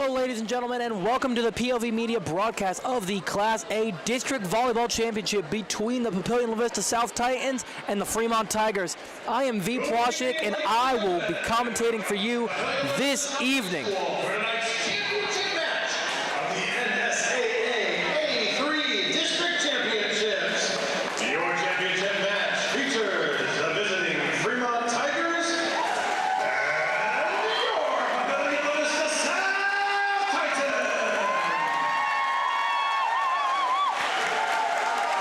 Hello, ladies and gentlemen, and welcome to the PLV Media broadcast of the Class A District Volleyball Championship between the Papillion La Vista South Titans and the Fremont Tigers. I am V. Plasek, and I will be commentating for you this evening. A-3 District Championships. Your championship match features the visiting Fremont Tigers and your Papillion La Vista South Titans.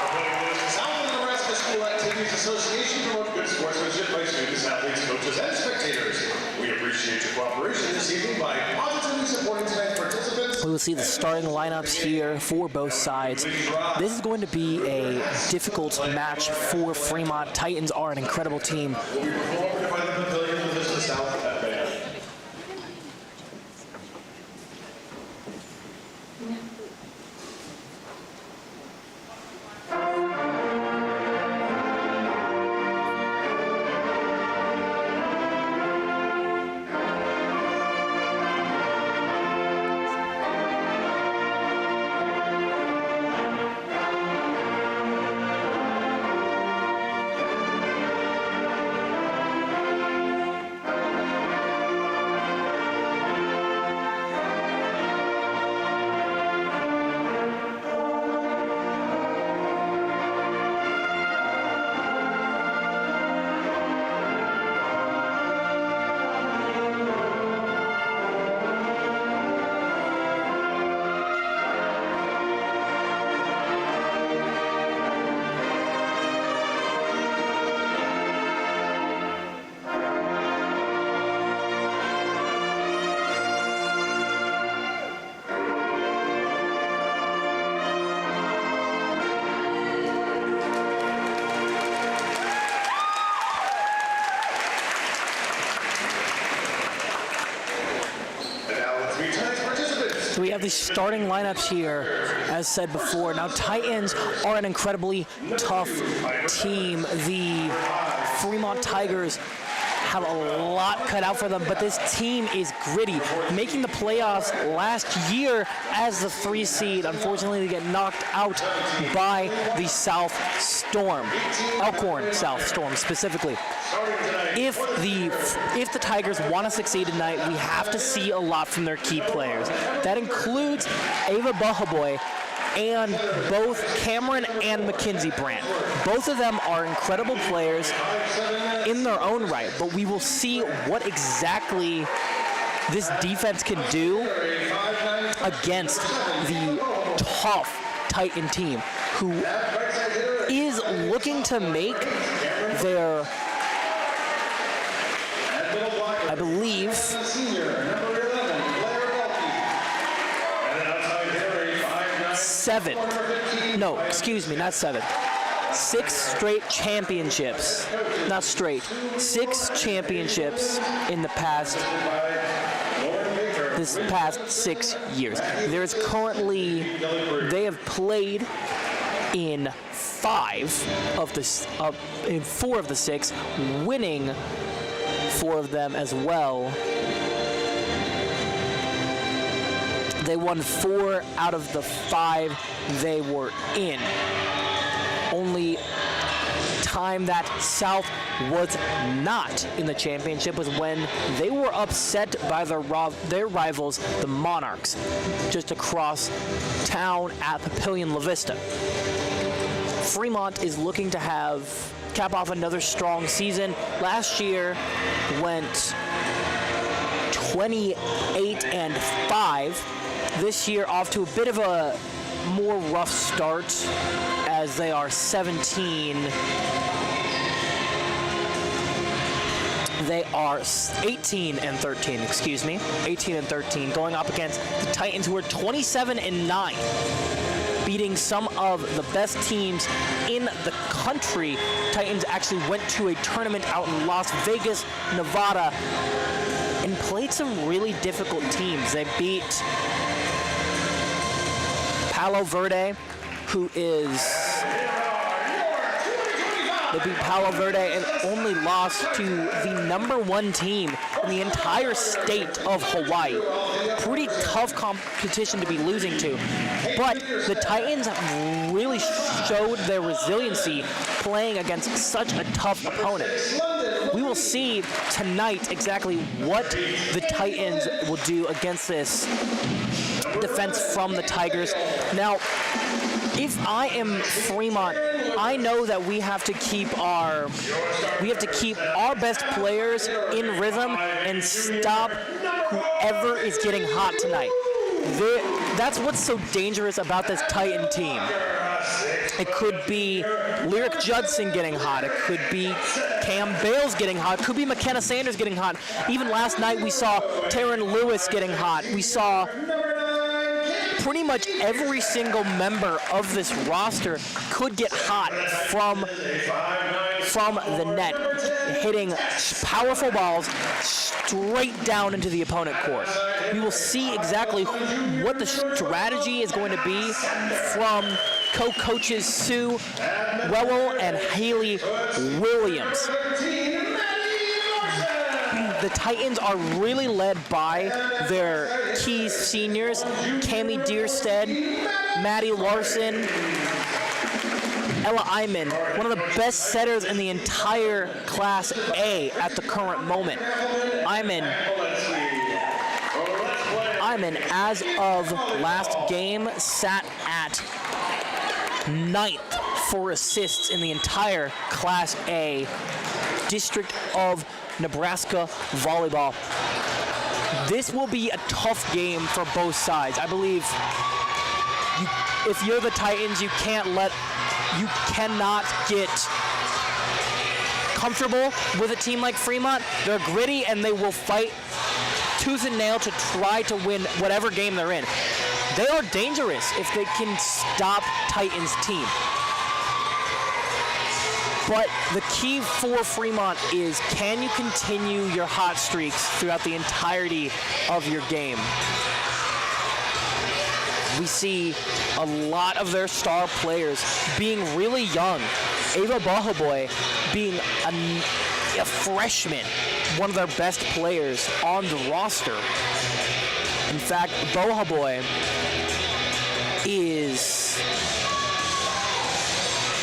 Papillion La Vista South and the Nebraska School Activities Association promote good sportsmanship by students, athletes, coaches, and spectators. We appreciate your cooperation this evening by positively supporting tonight's participants. We will see the starting lineups here for both sides. This is going to be a difficult match for Fremont. Titans are an incredible team. Will be performed by the Papillion La Vista South Band. So we have these starting lineups here, as said before. Now, Titans are an incredibly tough team. The Fremont Tigers have a lot cut out for them, but this team is gritty, making the playoffs last year as the 3 seed. Unfortunately, they get knocked out by the South Storm, Elkhorn South Storm specifically. If the Tigers want to succeed tonight, we have to see a lot from their key players. That includes Ava Bahaboy and both Cameron and Mackenzie Brandt. Both of them are incredible players in their own right, but we will see what exactly this defense can do against the tough Titan team, who is looking to make their, I believe, six straight championships. Not straight. 6 championships in this past 6 years. There's currently, they have played in 4 of the 6, winning 4 of them as well. They won 4 out of the 5 they were in. Only time that South was not in the championship was when they were upset by their rivals, the Monarchs, just across town at Papillion La Vista. Fremont is looking to cap off another strong season. Last year went 28-5. This year off to a bit of a more rough start, as they are 18-13, 18-13, going up against the Titans, who are 27-9, beating some of the best teams in the country. Titans actually went to a tournament out in Las Vegas, Nevada, and played some really difficult teams. They beat Palo Verde, who is They beat Palo Verde and only lost to the #1 team in the entire state of Hawaii. Pretty tough competition to be losing to. But the Titans really showed their resiliency playing against such a tough opponent. We will see tonight exactly what the Titans will do against this defense from the Tigers. Now, if I am Fremont, I know that we have to keep our best players in rhythm and stop whoever is getting hot tonight. That's what's so dangerous about this Titan team. It could be Lyric Judson getting hot. It could be Cam Bales getting hot. It could be McKenna Sanders getting hot. Even last night we saw Taryn Lewis getting hot. We saw pretty much every single member of this roster could get hot from the net, hitting powerful balls straight down into the opponent court. We will see exactly what the strategy is going to be from co-coaches Sue Wewell and Haley Williams. The Titans are really led by their key seniors, Cammie Deerstead, Maddie Larson, Ella Iman, one of the best setters in the entire Class A at the current moment. Iman, as of last game, sat at 9th for assists in the entire Class A District of Nebraska Volleyball. This will be a tough game for both sides. I believe if you're the Titans, you cannot get comfortable with a team like Fremont. They're gritty and they will fight tooth and nail to try to win whatever game they're in. They are dangerous if they can stop Titans' team. But the key for Fremont is, can you continue your hot streaks throughout the entirety of your game? We see a lot of their star players being really young. Ava Bohaboy being a freshman, one of their best players on the roster. In fact, Bohaboy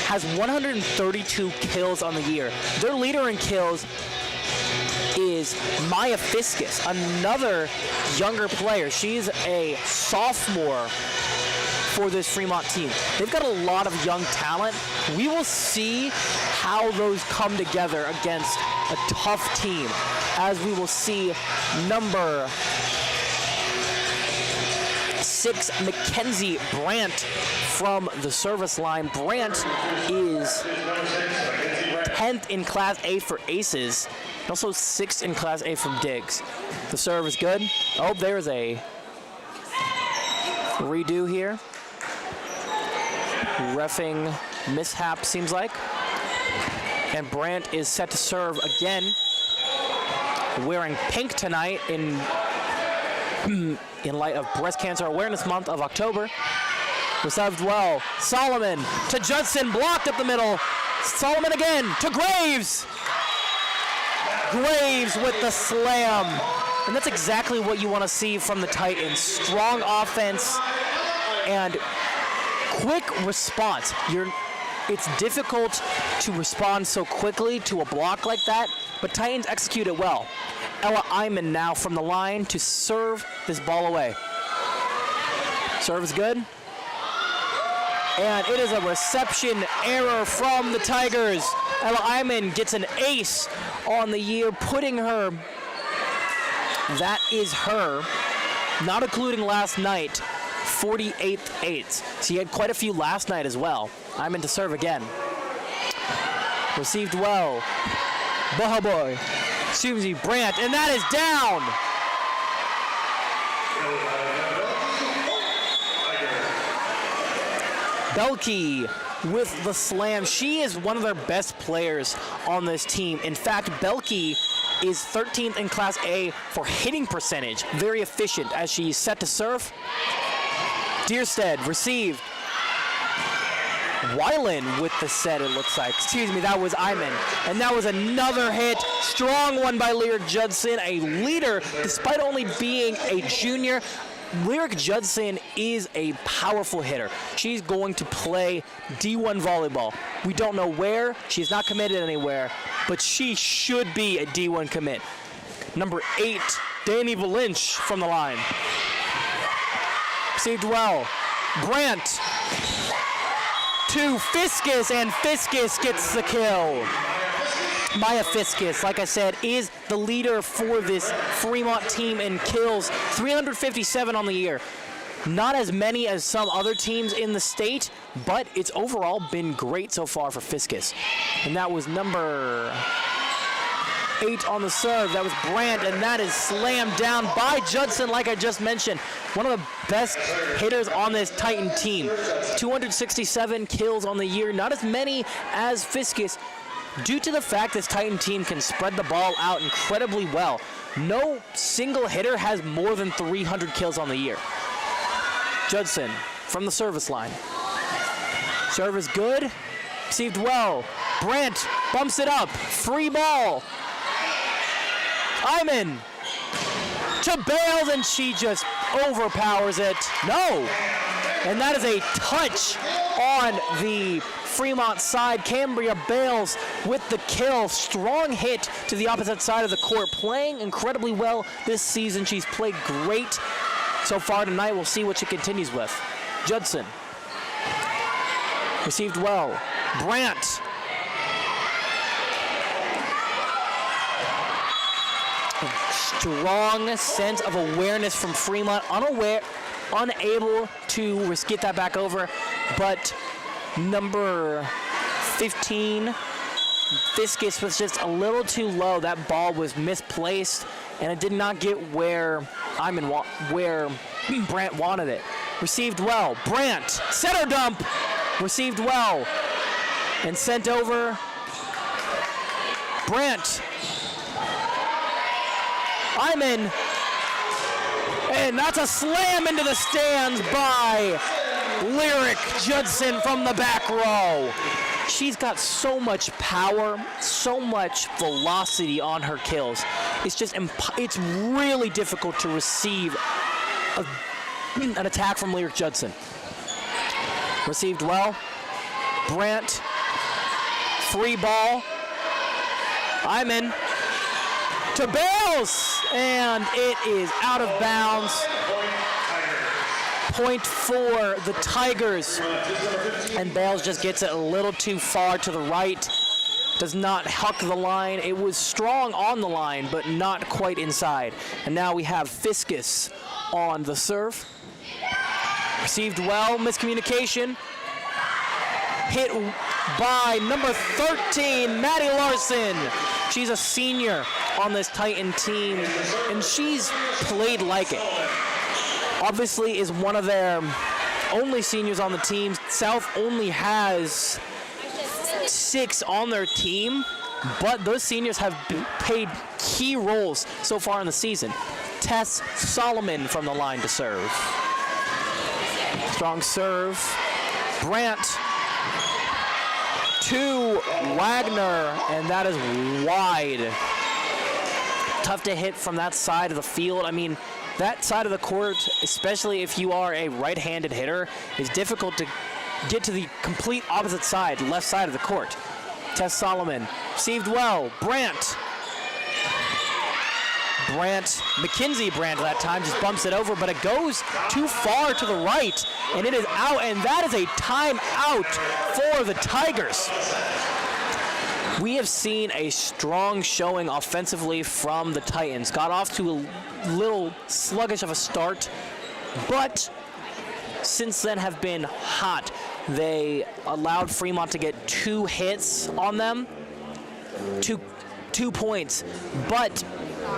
has 132 kills on the year. Their leader in kills is Maya Fiskus, another younger player. She's a sophomore for this Fremont team. They've got a lot of young talent. We will see how those come together against a tough team, as we will see number 6, Mackenzie Brandt from the service line. Brandt is 10th in Class A for aces, and also 6th in Class A from digs. The serve is good. Oh, there's a redo here. Reffing mishap, seems like. And Brandt is set to serve again, wearing pink tonight in light of Breast Cancer Awareness Month of October. Received well. Solomon to Judson, blocked up the middle. Solomon again to Graves. Graves with the slam. And that's exactly what you want to see from the Titans. Strong offense and quick response. It's difficult to respond so quickly to a block like that, but Titans execute it well. Ella Iman now from the line to serve this ball away. Serve is good. And it is a reception error from the Tigers. Ella Iman gets an ace on the year, putting her, that is her, not including last night, 48th eights. She had quite a few last night as well. Iman to serve again. Received well. Bohaboy. Susie Brandt, and that is down. Belkey with the slam. She is one of their best players on this team. In fact, Belkey is 13th in Class A for hitting percentage. Very efficient as she's set to serve. Deerstead received. Weiland with the set, it looks like. Excuse me, that was Iman. And that was another hit. Strong one by Lyric Judson, a leader, despite only being a junior. Lyric Judson is a powerful hitter. She's going to play D1 volleyball. We don't know where. She's not committed anywhere, but she should be a D1 commit. Number 8, Danny Valinch from the line. Received well. Brandt to Fiskus, and Fiskus gets the kill. Maya Fiskus, like I said, is the leader for this Fremont team in kills. 357 on the year. Not as many as some other teams in the state, but it's overall been great so far for Fiskus. And that was number 8 on the serve. That was Brandt, and that is slammed down by Judson, like I just mentioned. One of the best hitters on this Titan team. 267 kills on the year, not as many as Fiskus, due to the fact this Titan team can spread the ball out incredibly well. No single hitter has more than 300 kills on the year. Judson from the service line. Serve is good. Received well. Brandt bumps it up. Free ball. Iman to Bales, and she just overpowers it. No. And that is a touch on the Fremont side. Cambria Bales with the kill. Strong hit to the opposite side of the court. Playing incredibly well this season. She's played great so far tonight. We'll see what she continues with. Judson. Received well. Brandt. Strong sense of awareness from Fremont. Unable to get that back over, but number 15, Fiskus, was just a little too low. That ball was misplaced, and it did not get where Brandt wanted it. Received well. Brandt, center dump, received well, and sent over. Brandt. Iman. And that's a slam into the stands by Lyric Judson from the back row. She's got so much power, so much velocity on her kills. It's just, it's really difficult to receive an attack from Lyric Judson. Received well. Brandt, free ball. Iman to Bales, and it is out of bounds. Point for the Tigers. And Bales just gets it a little too far to the right. Does not huck the line. It was strong on the line, but not quite inside. And now we have Fiskus on the serve. Received well, miscommunication. Hit by number 13, Maddie Larson. She's a senior on this Titan team, and she's played like it. Obviously is one of their only seniors on the team. South only has 6 on their team, but those seniors have played key roles so far in the season. Tess Solomon from the line to serve. Strong serve. Brandt to Wagner, and that is wide. Tough to hit from that side of the field. I mean, that side of the court, especially if you are a right-handed hitter, is difficult to get to the complete opposite side, left side of the court. Tess Solomon received well. Brandt, Mackenzie Brandt that time just bumps it over, but it goes too far to the right, and it is out, and that is a timeout for the Tigers. We have seen a strong showing offensively from the Titans. Got off to a little sluggish of a start, but since then have been hot. They allowed Fremont to get 2 hits on them, two points, but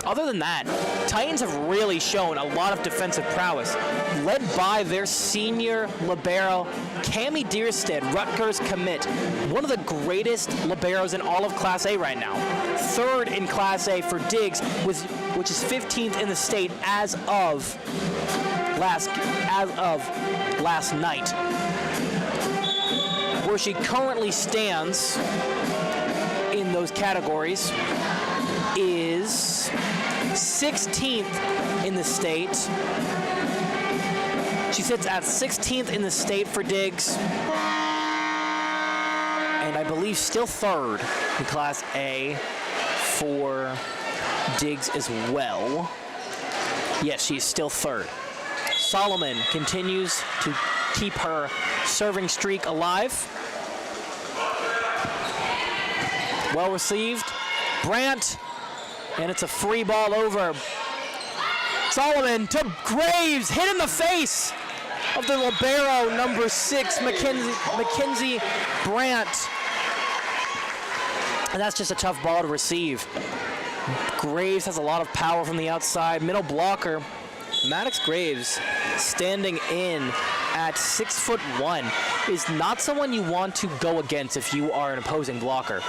other than that, Titans have really shown a lot of defensive prowess, led by their senior libero, Cammie Deerstead, Rutgers commit, one of the greatest liberos in all of Class A right now. 3rd in Class A for Diggs, which is 15th in the state as of last night. where she currently stands in those categories is 16th in the state. She sits at 16th in the state for digs, and I believe still third in Class A for digs as well. Yes, she's still third. Solomon continues to keep her serving streak alive. Well received. Brandt, and it's a free ball over. Solomon to Graves, hit in the face of the libero, number 6, Mackenzie Brandt. And that's just a tough ball to receive. Graves has a lot of power from the outside. Middle blocker, Maddox Graves, standing in at 6'1", is not someone you want to go against if you are an opposing blocker.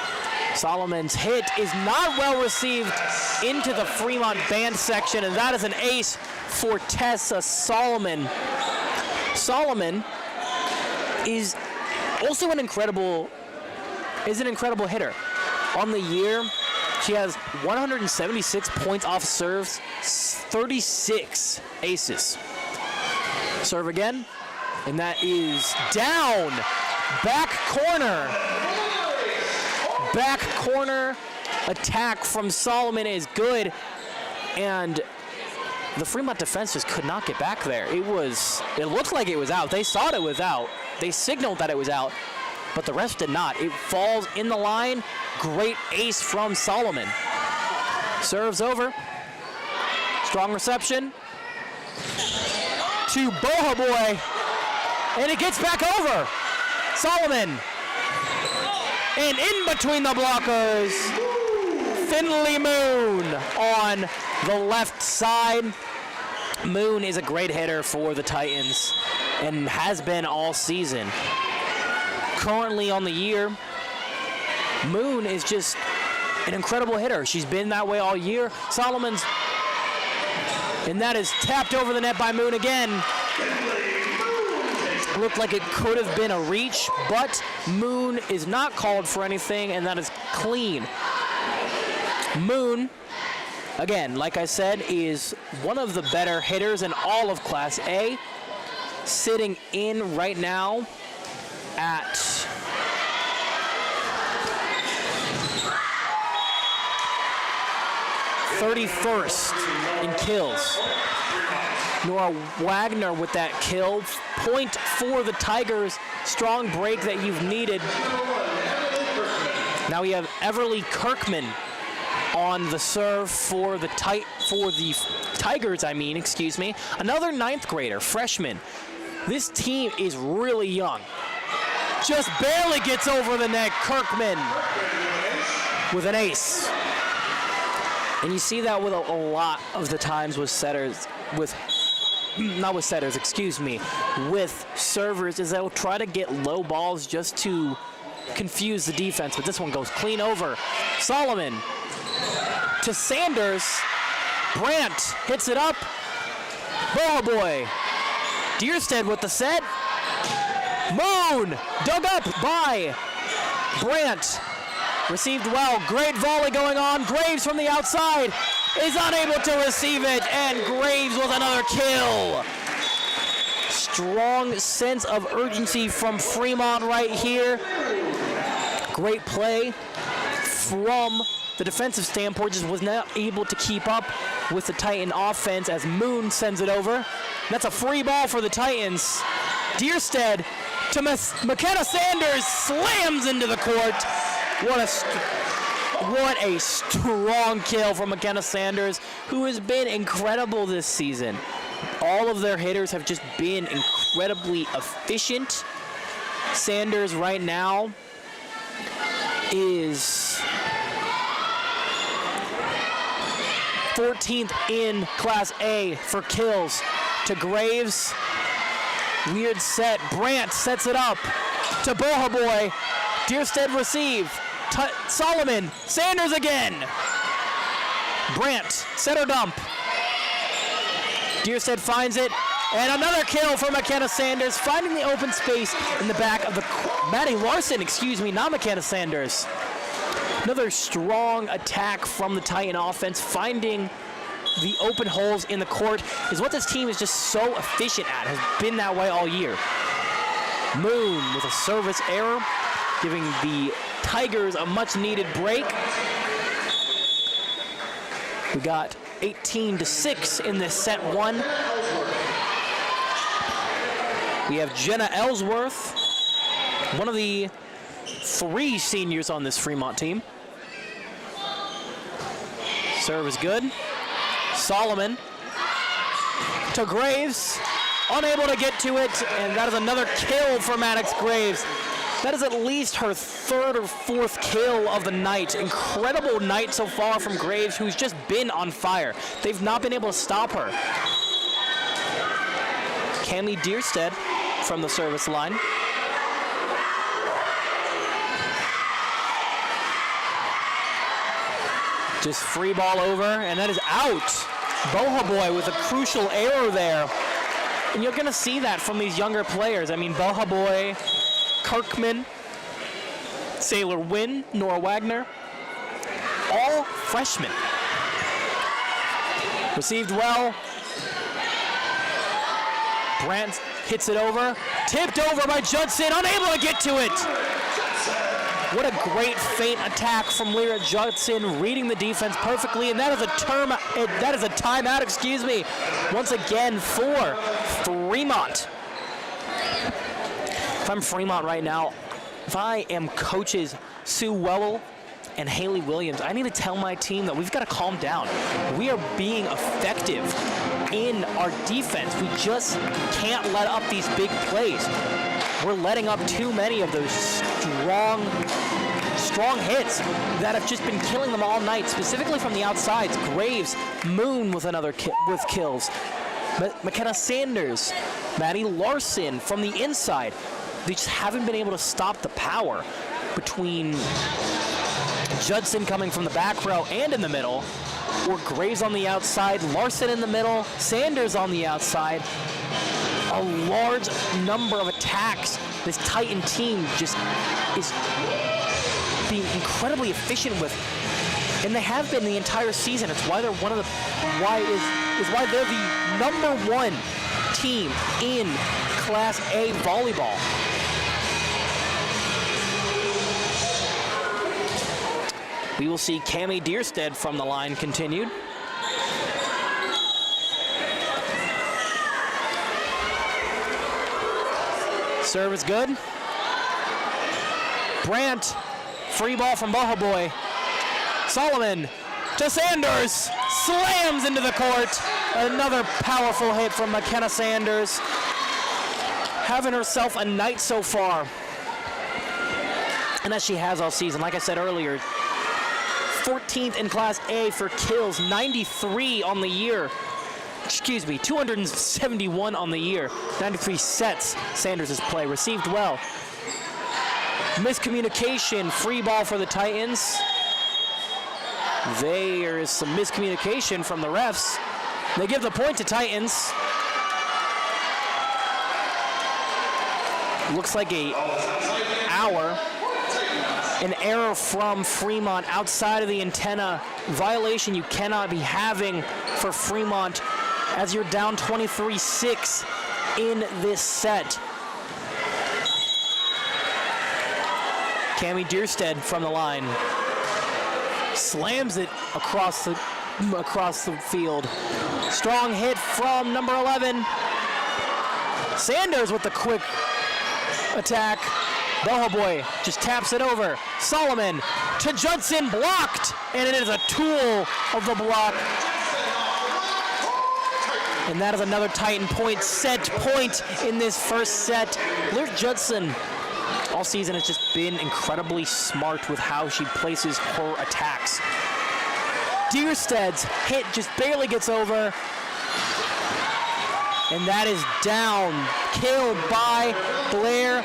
Solomon's hit is not well received into the Fremont band section, and that is an ace for Tessa Solomon. Solomon is also an incredible hitter. On the year, she has 176 points off serves, 36 aces. Serve again, and that is down. Back corner. Back corner attack from Solomon is good, and the Fremont defense just could not get back there. It looked like it was out. They saw it was out. They signaled that it was out, but the rest did not. It falls in the line. Great ace from Solomon. Serves over. Strong reception to Boha Boy, and it gets back over. Solomon. And in between the blockers, Finley Moon on the left side. Moon is a great hitter for the Titans and has been all season. Currently on the year, Moon is just an incredible hitter. She's been that way all year. Solomon's, and that is tapped over the net by Moon again. Looked like it could have been a reach, but Moon is not called for anything, and that is clean. Moon, again, like I said, is one of the better hitters in all of Class A, sitting in right now at 31st in kills. Nora Wagner with that kill. Point for the Tigers. Strong break that you've needed. Now we have Everly Kirkman on the serve for the Tigers, excuse me. Another 9th grader, freshman. This team is really young. Just barely gets over the net. Kirkman with an ace. And you see that with a lot of the times with setters, with servers, is they'll try to get low balls just to confuse the defense, but this one goes clean over. Solomon to Sanders. Brandt hits it up. Boha Boy. Deerstead with the set. Moon dug up by Brandt. Received well. Great volley going on. Graves from the outside is unable to receive it, and Graves with another kill. Strong sense of urgency from Fremont right here. Great play from the defensive standpoint, just was not able to keep up with the Titan offense as Moon sends it over. That's a free ball for the Titans. Deerstead to McKenna Sanders, slams into the court. What a strong kill from McKenna Sanders, who has been incredible this season. All of their hitters have just been incredibly efficient. Sanders right now is 14th in Class A for kills. To Graves, weird set. Brandt sets it up to Boha Boy. Deerstead receive. Solomon, Sanders again. Brandt, center dump. Deerstead finds it, And another kill for McKenna Sanders, finding the open space in the back of the Maddie Larson, not McKenna Sanders. Another strong attack from the Titan offense, finding the open holes in the court is what this team is just so efficient at, has been that way all year. Moon with a service error, giving the Tigers a much needed break. We got 18-6 in this set one. We have Jenna Ellsworth, one of the 3 seniors on this Fremont team. Serve is good. Solomon to Graves, unable to get to it, and that is another kill for Maddox Graves. That is at least her 3rd or 4th kill of the night. Incredible night so far from Graves, who's just been on fire. They've not been able to stop her. Cami Deerstead from the service line. Just free ball over, and that is out. Boha Boy with a crucial error there. And you're gonna see that from these younger players. I mean, Boha Boy, Kirkman, Sailor Wynn, Nora Wagner, all freshmen. Received well. Brandt hits it over. Tipped over by Judson, unable to get to it. What a great feint attack from Lyra Judson, reading the defense perfectly, and that is a timeout, once again for Fremont. If I'm Fremont right now, if I am coaches Sue Wellel and Haley Williams, I need to tell my team that we've got to calm down. We are being effective in our defense. We just can't let up these big plays. We're letting up too many of those strong hits that have just been killing them all night, specifically from the outsides. Graves, Moon with another with kills. McKenna Sanders, Maddie Larson from the inside. They just haven't been able to stop the power between Judson coming from the back row and in the middle, or Graves on the outside, Larson in the middle, Sanders on the outside. A large number of attacks. This Titan team just is being incredibly efficient with, and they have been the entire season. It's why they're one of the why they're the #1 team in Class A volleyball. We will see Cami Deerstead from the line continued. Serve is good. Brandt, free ball from Boha Boy. Solomon to Sanders, slams into the court. Another powerful hit from McKenna Sanders. Having herself a night so far. And as she has all season, like I said earlier, 14th in Class A for kills, 93 on the year. 271 on the year. 93 sets Sanders' play. Received well. Miscommunication, free ball for the Titans. There is some miscommunication from the refs. They give the point to Titans. Looks like an error from Fremont outside of the antenna. Violation you cannot be having for Fremont as you're down 23-6 in this set. Cami Deerstead from the line slams it across the field. Strong hit from number 11. Sanders with the quick attack. Boha Boy just taps it over. Solomon to Judson, blocked, and it is a tool of the block. And that is another Titan point, set point in this first set. Lyra Judson all season has just been incredibly smart with how she places her attacks. Deerstead's hit just barely gets over. And that is down, killed by Blair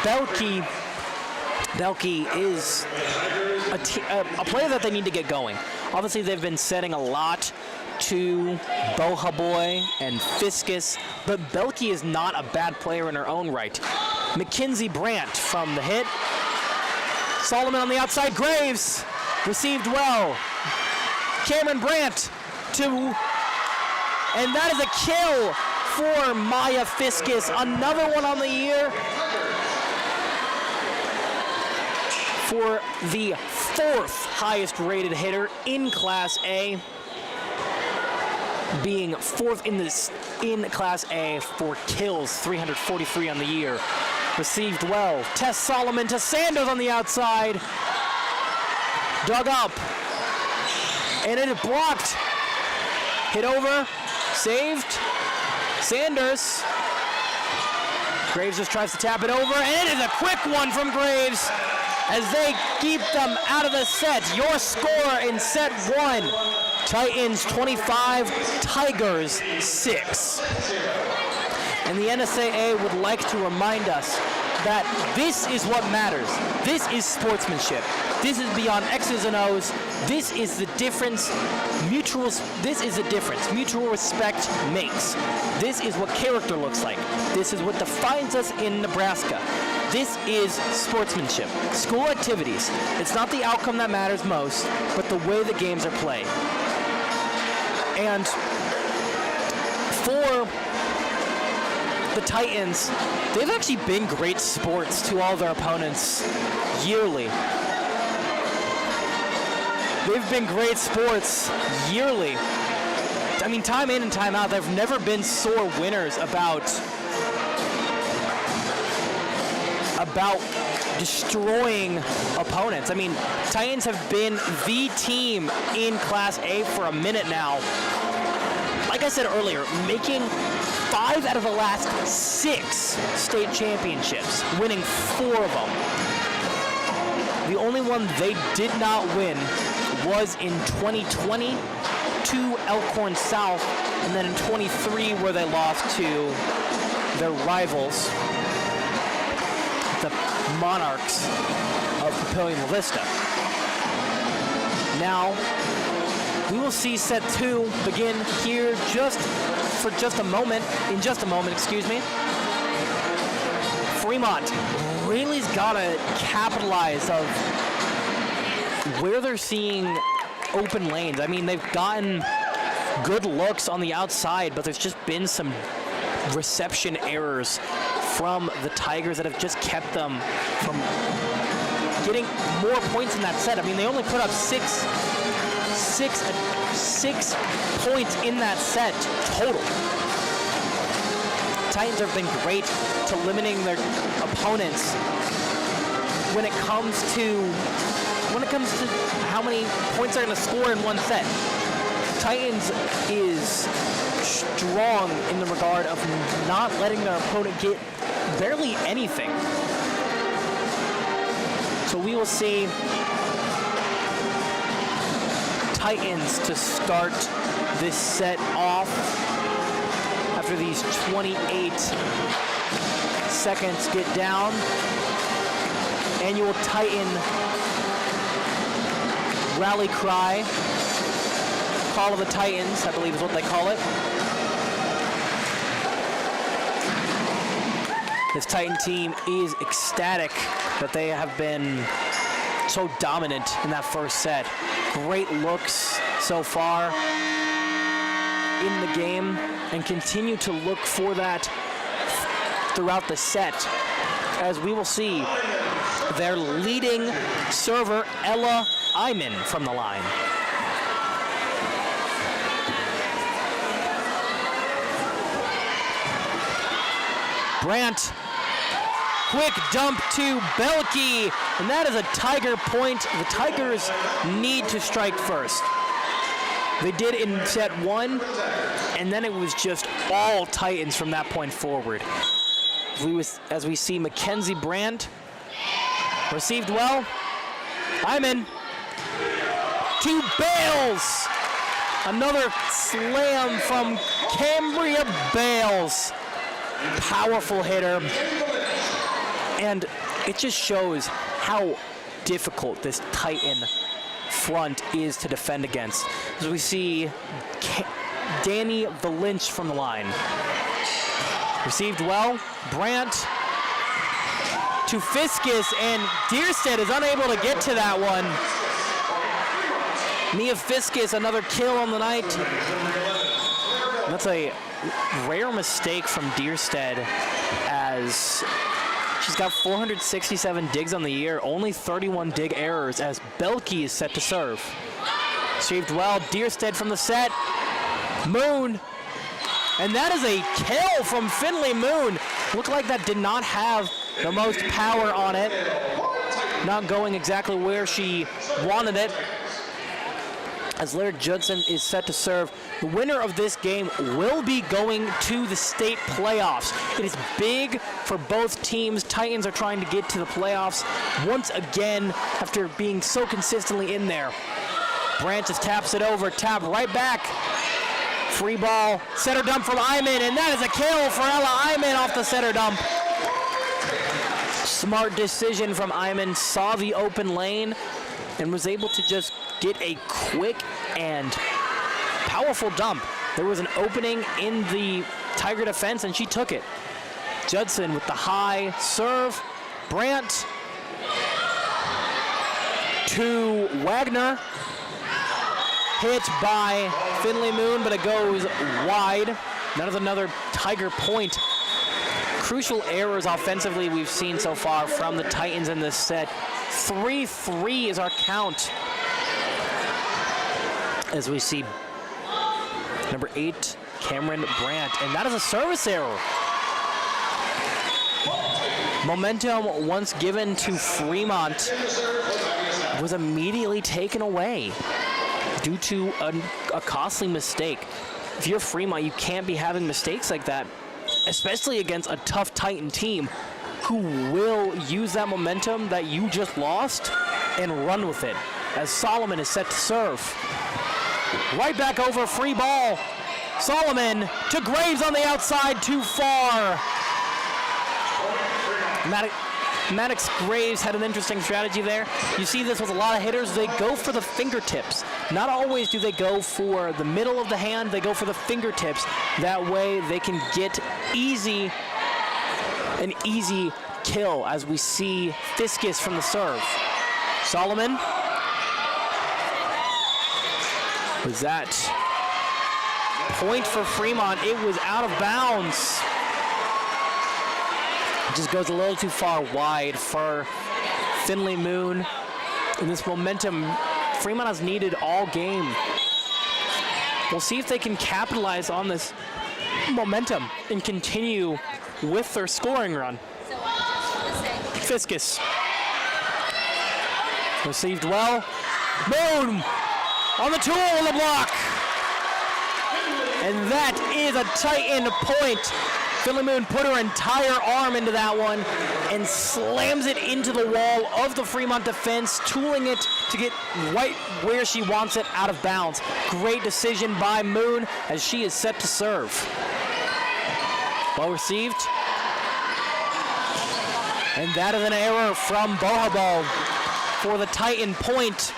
Belke. Belke is a player that they need to get going. Obviously, they've been setting a lot to Boha Boy and Fiskus, but Belke is not a bad player in her own right. Mackenzie Brandt from the hit. Solomon on the outside. Graves received well. Cameron Brandt to, and that is a kill for Maya Fiskus. Another one on the year for the 4th highest rated hitter in Class A, being 4th in Class A for kills, 343 on the year. Received well. Tess Solomon to Sanders on the outside. Dug up. And it is blocked. Hit over. Saved. Sanders. Graves just tries to tap it over. And it is a quick one from Graves as they keep them out of the set. Your score in set 1. Titans 25, Tigers 6. And the NSAA would like to remind us that this is what matters. This is sportsmanship. This is beyond X's and O's. This is the difference. This is the difference mutual respect makes. This is what character looks like. This is what defines us in Nebraska. This is sportsmanship. School activities. It's not the outcome that matters most, but the way the games are played. And for the Titans, they've actually been great sports to all their opponents yearly. They've been great sports yearly. I mean, time in and time out, they've never been sore winners about destroying opponents. I mean, Titans have been the team in Class A for a minute now. Like I said earlier, making 5 out of the last 6 state championships, winning 4 of them. The only one they did not win was in 2020 to Elkhorn South, and then in 23 where they lost to their rivals, the Monarchs of Papillion La Vista. Now, we will see set 2 begin here in just a moment, excuse me. Fremont really's gotta capitalize of where they're seeing open lanes. I mean, they've gotten good looks on the outside, but there's just been some reception errors from the Tigers that have just kept them from getting more points in that set. I mean, they only put up six points in that set total. Titans have been great to limiting their opponents when it comes to how many points they're going to score in one set. Titans is strong in the regard of not letting their opponent get barely anything. So we will see Titans to start this set off after these 28 seconds get down. Annual Titan rally cry. Call of the Titans, I believe is what they call it. This Titan team is ecstatic that they have been so dominant in that first set. Great looks so far in the game and continue to look for that throughout the set, as we will see their leading server, Ella Iman, from the line. Brandt, quick dump to Belke, and that is a Tiger point. The Tigers need to strike first. They did in set 1, and then it was just all Titans from that point forward. As we see Mackenzie Brandt, received well. Iman to Bales. Another slam from Cambria Bales. Powerful hitter. And it just shows how difficult this Titan front is to defend against. As we see Danny the Lynch from the line. Received well. Brandt to Fiskus, and Deerstead is unable to get to that one. Mia Fiskus, another kill on the night. That's a rare mistake from Deerstead, as she's got 467 digs on the year, only 31 dig errors, as Belke is set to serve. Received well. Deerstead from the set. Moon. And that is a kill from Finley Moon. Looked like that did not have the most power on it. Not going exactly where she wanted it. As Laird Judson is set to serve. The winner of this game will be going to the state playoffs. It is big for both teams. Titans are trying to get to the playoffs once again after being so consistently in there. Brandt just taps it over, tap right back. Free ball, center dump from Iman, and that is a kill for Ella Iman off the center dump. Smart decision from Iman, saw the open lane and was able to just get a quick and powerful dump. There was an opening in the Tiger defense and she took it. Judson with the high serve. Brandt to Wagner. Hit by Finley Moon, but it goes wide. Another Tiger point. Crucial errors offensively we've seen so far from the Titans in this set. 3-3 is our count. As we see number 8, Cameron Brandt, and that is a service error. Momentum once given to Fremont was immediately taken away due to a costly mistake. If you're Fremont, you can't be having mistakes like that, especially against a tough Titan team who will use that momentum that you just lost and run with it, as Solomon is set to serve. Right back over, free ball. Solomon to Graves on the outside, too far. Maddox Graves had an interesting strategy there. You see this with a lot of hitters. They go for the fingertips. Not always do they go for the middle of the hand. They go for the fingertips. That way they can get an easy kill, as we see Fiskus from the serve. Solomon. Was that point for Fremont? It was out of bounds. It just goes a little too far wide for Finley Moon. And this momentum, Fremont has needed all game. We'll see if they can capitalize on this momentum and continue with their scoring run. Fiskus. Received well. Moon on the tool on the block. And that is a Titan point. Finley Moon put her entire arm into that one and slams it into the wall of the Fremont defense, tooling it to get right where she wants it, out of bounds. Great decision by Moon as she is set to serve. Well received. And that is an error from Volleyball for the Titan point.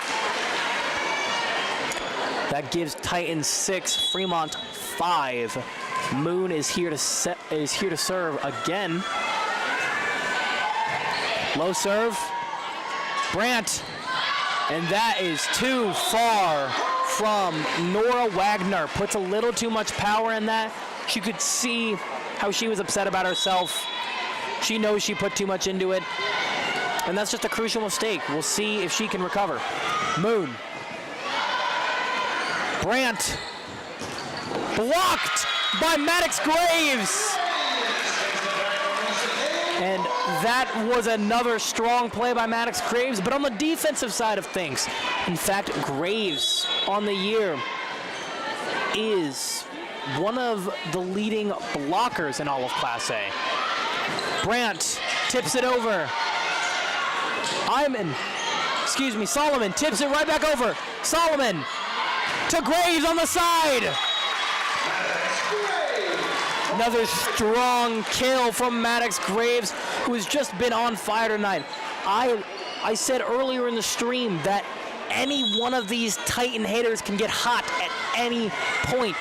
That gives Titans 6, Fremont 5. Moon is here to serve again. Low serve. Brandt. And that is too far from Nora Wagner. Puts a little too much power in that. She could see how she was upset about herself. She knows she put too much into it. And that's just a crucial mistake. We'll see if she can recover. Moon. Brandt. Blocked by Maddox Graves. And that was another strong play by Maddox Graves, but on the defensive side of things. In fact, Graves on the year is one of the leading blockers in all of Class A. Brandt tips it over. Solomon tips it right back over. Solomon to Graves on the side. Another strong kill from Maddox Graves, who has just been on fire tonight. I said earlier in the stream that any one of these Titan hitters can get hot at any point.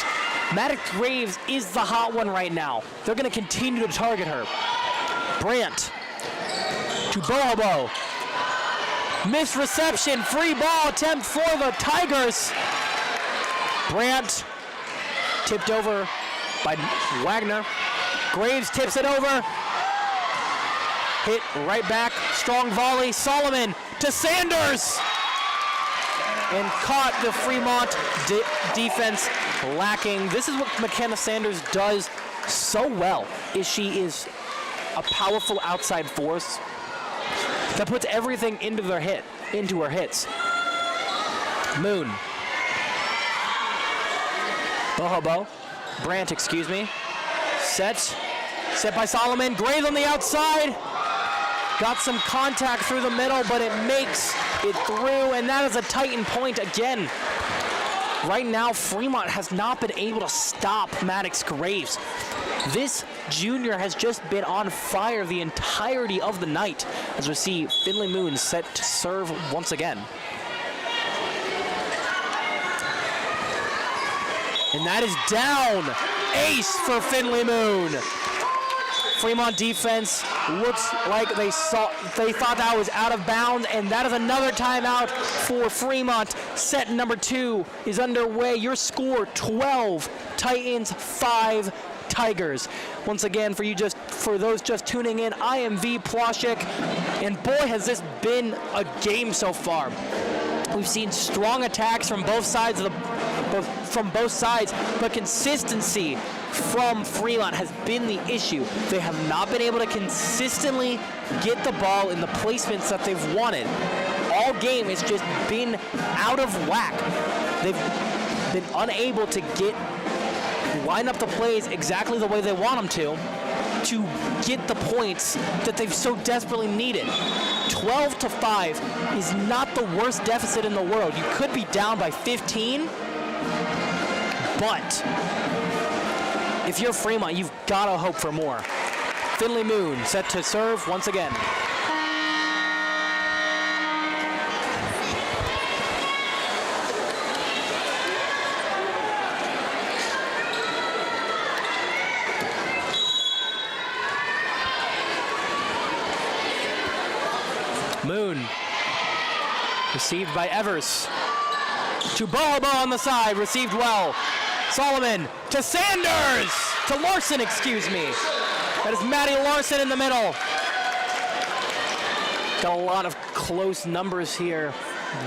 Maddox Graves is the hot one right now. They're going to continue to target her. Brandt to Bohobo. Missed reception, free ball attempt for the Tigers. Brandt tipped over by Wagner. Graves tips it over. Hit right back, strong volley. Solomon to Sanders. And caught the Fremont defense lacking. This is what McKenna Sanders does so well, is she is a powerful outside force that puts everything into her hits. Moon. Bohobo. Brandt, excuse me. Set by Solomon. Graves on the outside. Got some contact through the middle, but it makes it through, and that is a Titan point again. Right now, Fremont has not been able to stop Maddox Graves. This junior has just been on fire the entirety of the night, as we see Finley Moon set to serve once again. And that is down. Ace for Finley Moon. Fremont defense looks like they thought that was out of bounds, and that is another timeout for Fremont. Set number 2 is underway. Your score 12 Titans, 5 Tigers. Once again, for those just tuning in, I am V Plasek, and boy has this been a game so far. We've seen strong attacks from both sides, but consistency from Fremont has been the issue. They have not been able to consistently get the ball in the placements that they've wanted. All game it's just been out of whack. They've been unable to line up the plays exactly the way they want them to get the points that they've so desperately needed. 12-5 is not the worst deficit in the world. You could be down by 15, but if you're Fremont, you've got to hope for more. Finley Moon set to serve once again. Moon received by Evers. To Bohobo on the side, received well. Solomon to Sanders! To Larson, excuse me. That is Maddie Larson in the middle. Got a lot of close numbers here.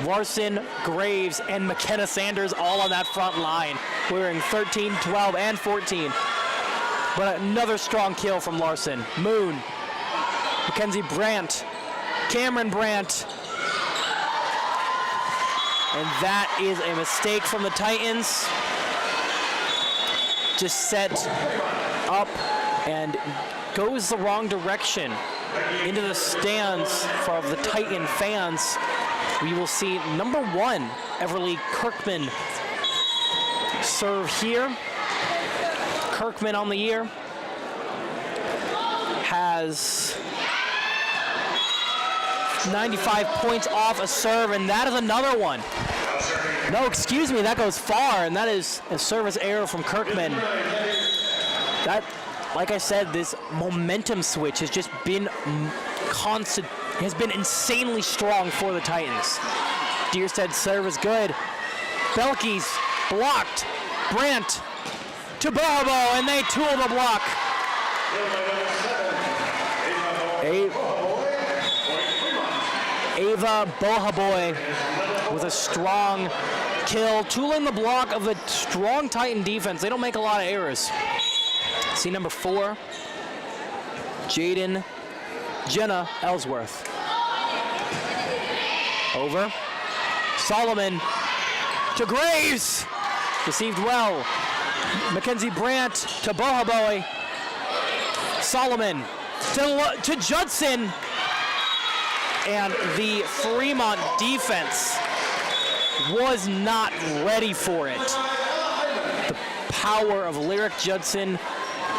Larson, Graves, and McKenna Sanders all on that front line. Wearing 13, 12, and 14. But another strong kill from Larson. Moon. Mackenzie Brandt. Cameron Brandt. And that is a mistake from the Titans. Just set up and goes the wrong direction into the stands for the Titan fans. We will see number 1, Everly Kirkman, serve here. Kirkman on the year has 95 points off a serve, and that is another one. No, excuse me, that goes far, and that is a service error from Kirkman. That, like I said, this momentum switch has just been constant, has been insanely strong for the Titans. Deerstead's serve is good. Belkey's blocked. Brandt to Bohobo, and they tool the block. Ava Bohoboy with a strong kill, tooling the block of the strong Titan defense. They don't make a lot of errors. See number 4, Jenna Ellsworth. Over. Solomon to Graves. Received well. Mackenzie Brandt to Bohoboy. Solomon to Judson. And the Fremont defense was not ready for it. The power of Lyric Judson,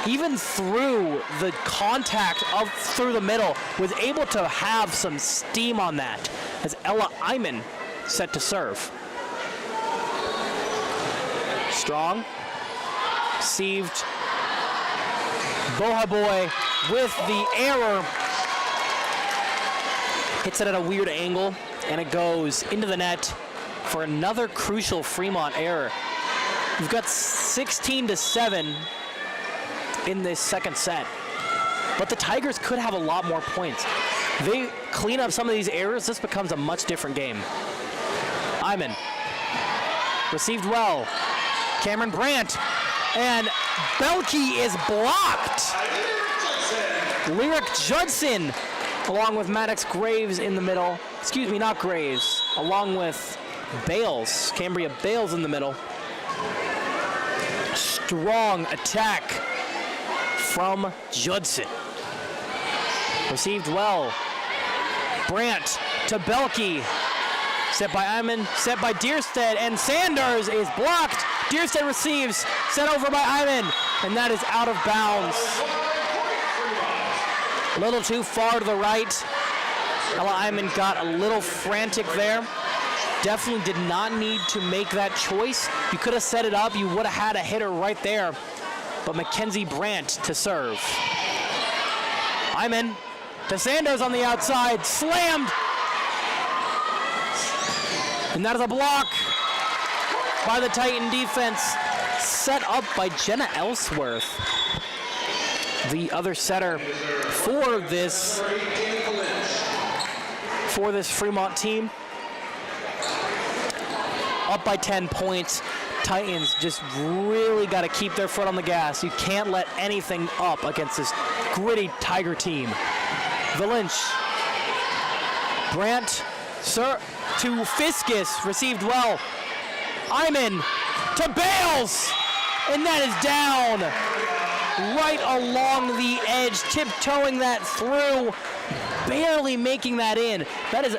even through the contact through the middle, was able to have some steam on that. As Ella Iman set to serve. Strong. Received. Boha Boy with the error. Hits it at a weird angle, and it goes into the net for another crucial Fremont error. We've got 16-7 in this second set, but the Tigers could have a lot more points. They clean up some of these errors, this becomes a much different game. Iman received well. Cameron Brandt, and Belkey is blocked. Lyric Judson, along with Maddox Graves in the middle. Excuse me, not Graves. Along with Bales, Cambria Bales in the middle. Strong attack from Judson. Received well. Brandt to Belkey. Set by Iman, set by Deerstead, and Sanders is blocked. Deerstead receives, set over by Iman, and that is out of bounds. A little too far to the right. Ella Iman got a little frantic there. Definitely did not need to make that choice. You could have set it up, you would have had a hitter right there. But Mackenzie Brandt to serve. Iman to Sanders on the outside, slammed. And that is a block by the Titan defense, set up by Jenna Ellsworth. The other setter for this Fremont team. Up by 10 points. Titans just really got to keep their foot on the gas. You can't let anything up against this gritty Tiger team. Valinch. Brandt, sir, to Fiskus, received well. Iman to Bales, and that is down right along the edge, tiptoeing that through, barely making that in. That is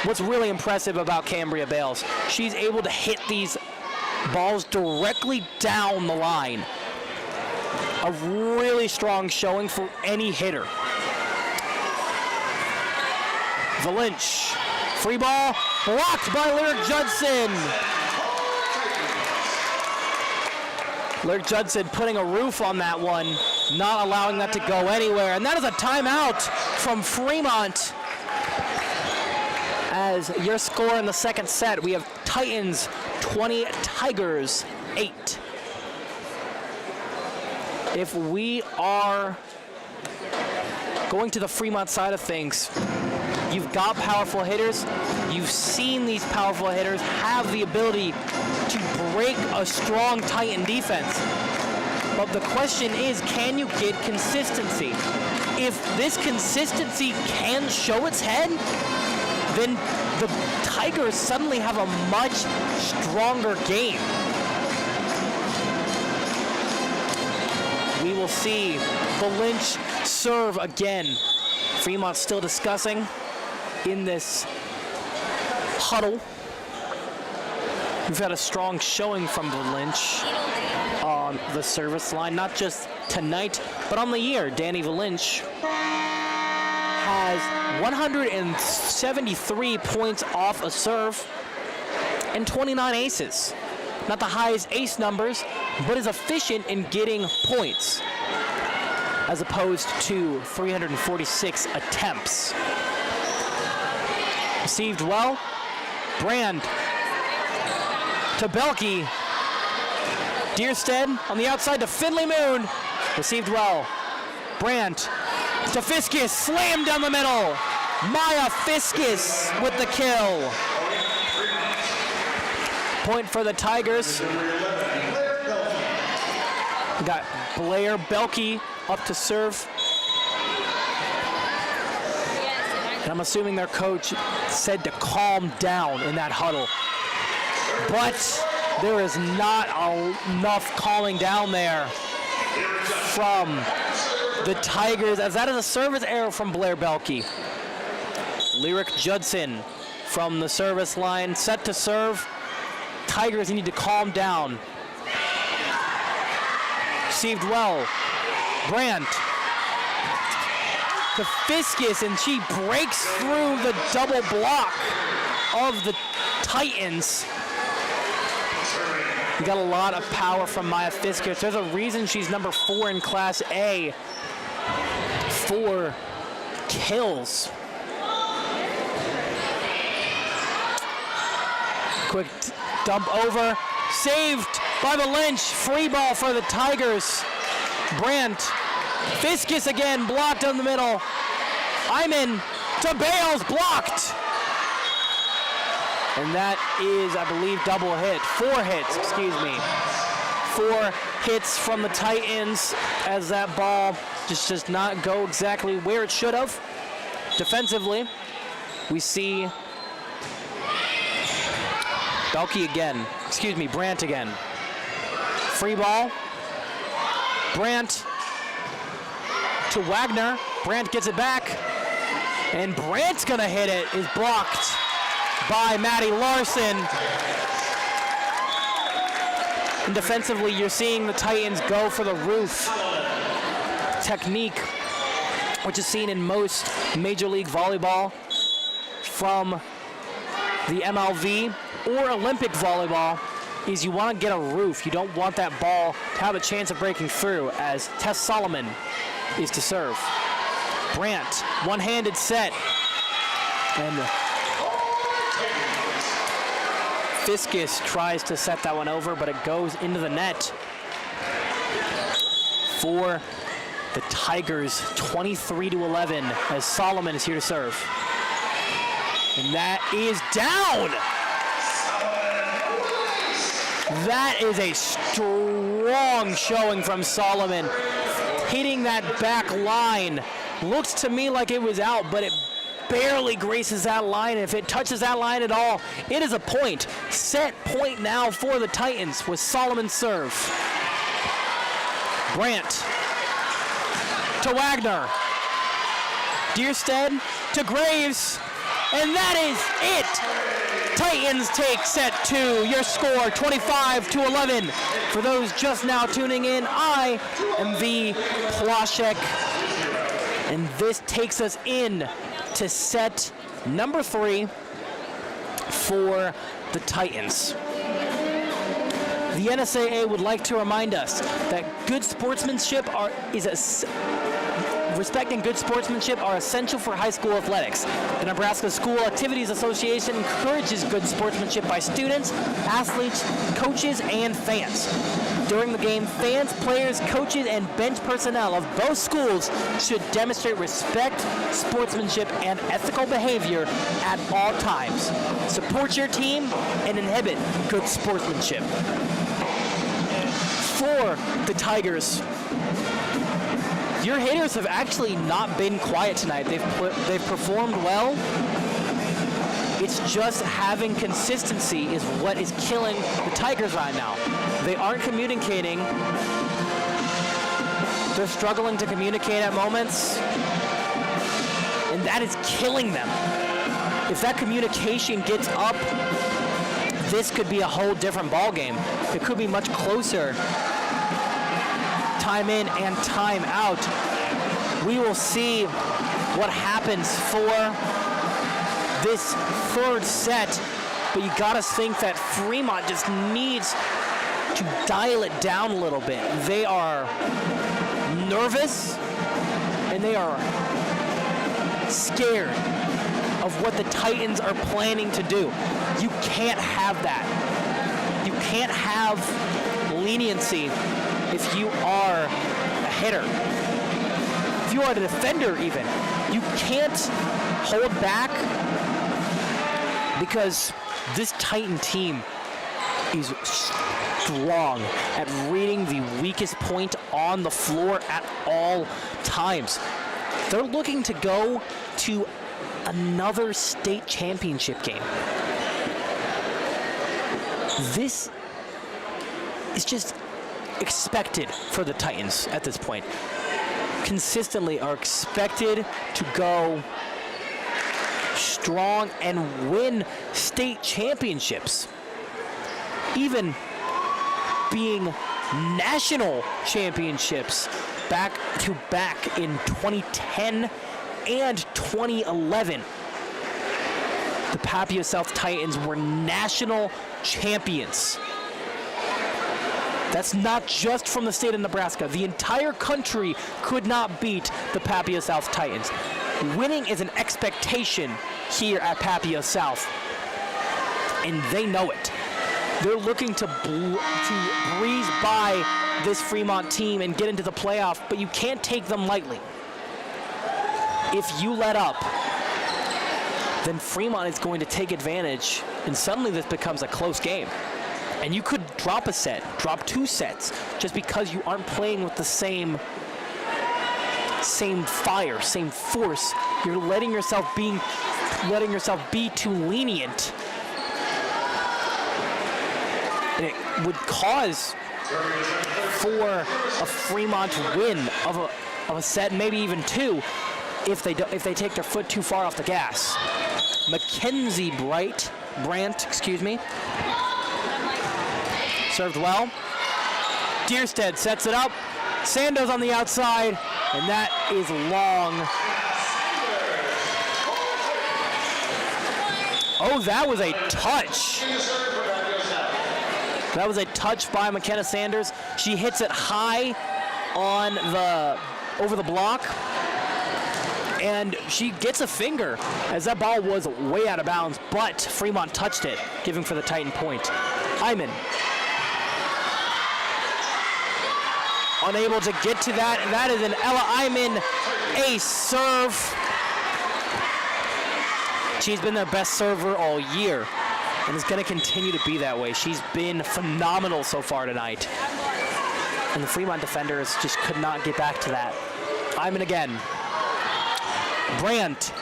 what's really impressive about Cambria Bales. She's able to hit these balls directly down the line. A really strong showing for any hitter. Valinch, free ball, blocked by Lyric Judson. Lyric Judson putting a roof on that one, not allowing that to go anywhere. And that is a timeout from Fremont. As your score in the second set, we have Titans 20, Tigers 8. If we are going to the Fremont side of things, you've got powerful hitters. You've seen these powerful hitters have the ability to break a strong Titan defense. But the question is, can you get consistency? If this consistency can show its head, then the Tigers suddenly have a much stronger game. We will see the Lynch serve again. Fremont still discussing in this huddle. We've had a strong showing from the Lynch on the service line, not just tonight, but on the year. Danny Valinch has 173 points off a serve and 29 aces. Not the highest ace numbers, but is efficient in getting points, as opposed to 346 attempts. Received well. Brand to Belkey. Deerstead on the outside to Finley Moon. Received well. Brandt to Fiskus. Slammed down the middle. Maya Fiskus with the kill. Point for the Tigers. We got Blair Belkey up to serve. And I'm assuming their coach said to calm down in that huddle. But there is not enough calming down there from the Tigers, as that is a service error from Blair Belkey. Lyric Judson from the service line, set to serve. Tigers need to calm down. Received well. Brandt to Fiskus, and she breaks through the double block of the Titans. You got a lot of power from Maya Fiskis. There's a reason she's number 4 in Class A. 4 kills. Quick dump over. Saved by the Lynch. Free ball for the Tigers. Brandt. Fiskis again, blocked in the middle. Iman to Bales, blocked. And that is, I believe, double hit. 4 hits, excuse me. 4 hits from the Titans as that ball just does not go exactly where it should have. Defensively, we see Brandt again. Free ball. Brandt to Wagner. Brandt gets it back. And Brandt's gonna hit it, is blocked by Maddie Larson. And defensively, you're seeing the Titans go for the roof technique, which is seen in most Major League Volleyball from the MLV or Olympic volleyball, is you want to get a roof. You don't want that ball to have a chance of breaking through, as Tess Solomon is to serve. Brandt, one-handed set. And Fiskis tries to set that one over, but it goes into the net for the Tigers, 23-11, as Solomon is here to serve. And that is down. That is a strong showing from Solomon. Hitting that back line. Looks to me like it was out, but it barely graces that line. If it touches that line at all, it is a point. Set point now for the Titans with Solomon's serve. Brandt to Wagner. Deerstead to Graves. And that is it. Titans take set 2. Your score 25-11. For those just now tuning in, I am V. Plasek. And this takes us in to set number 3 for the Titans. The NSAA would like to remind us that good sportsmanship respect and good sportsmanship are essential for high school athletics. The Nebraska School Activities Association encourages good sportsmanship by students, athletes, coaches, and fans. During the game, fans, players, coaches, and bench personnel of both schools should demonstrate respect, sportsmanship, and ethical behavior at all times. Support your team and inhibit good sportsmanship. For the Tigers, your hitters have actually not been quiet tonight. They've performed well. It's just having consistency is what is killing the Tigers right now. They aren't communicating. They're struggling to communicate at moments, and that is killing them. If that communication gets up, this could be a whole different ball game. It could be much closer. Time in and time out. We will see what happens for this third set, but you gotta think that Fremont just needs to dial it down a little bit. They are nervous and they are scared of what the Titans are planning to do. You can't have that. You can't have leniency if you are a hitter. If you are a defender even, you can't hold back, because this Titan team is strong at reading the weakest point on the floor at all times. They're looking to go to another state championship game. This is just expected for the Titans at this point. Consistently are expected to go strong and win state championships. Even being national championships back to back in 2010 and 2011. the Papillion South Titans were national champions. That's not just from the state of Nebraska. The entire country could not beat the Papillion South Titans. Winning is an expectation here at Papillion South, and they know it. They're looking to breeze by this Fremont team and get into the playoff, but you can't take them lightly. If you let up, then Fremont is going to take advantage, and suddenly this becomes a close game. And you could drop a set, drop 2 sets, just because you aren't playing with the same fire, same force. You're letting yourself be too lenient. And it would cause for a Fremont win of a set, maybe even 2, if they take their foot too far off the gas. Mackenzie Brandt, served well. Deerstead sets it up. Sandoz on the outside, and that is long. Oh, that was a touch. That was a touch by McKenna Sanders. She hits it high on over the block, and she gets a finger as that ball was way out of bounds, but Fremont touched it, giving for the Titan point. Hyman unable to get to that. That is an Ella Hyman ace serve. She's been their best server all year and is going to continue to be that way. She's been phenomenal so far tonight. And the Fremont defenders just could not get back to that. Hyman again. Brandt.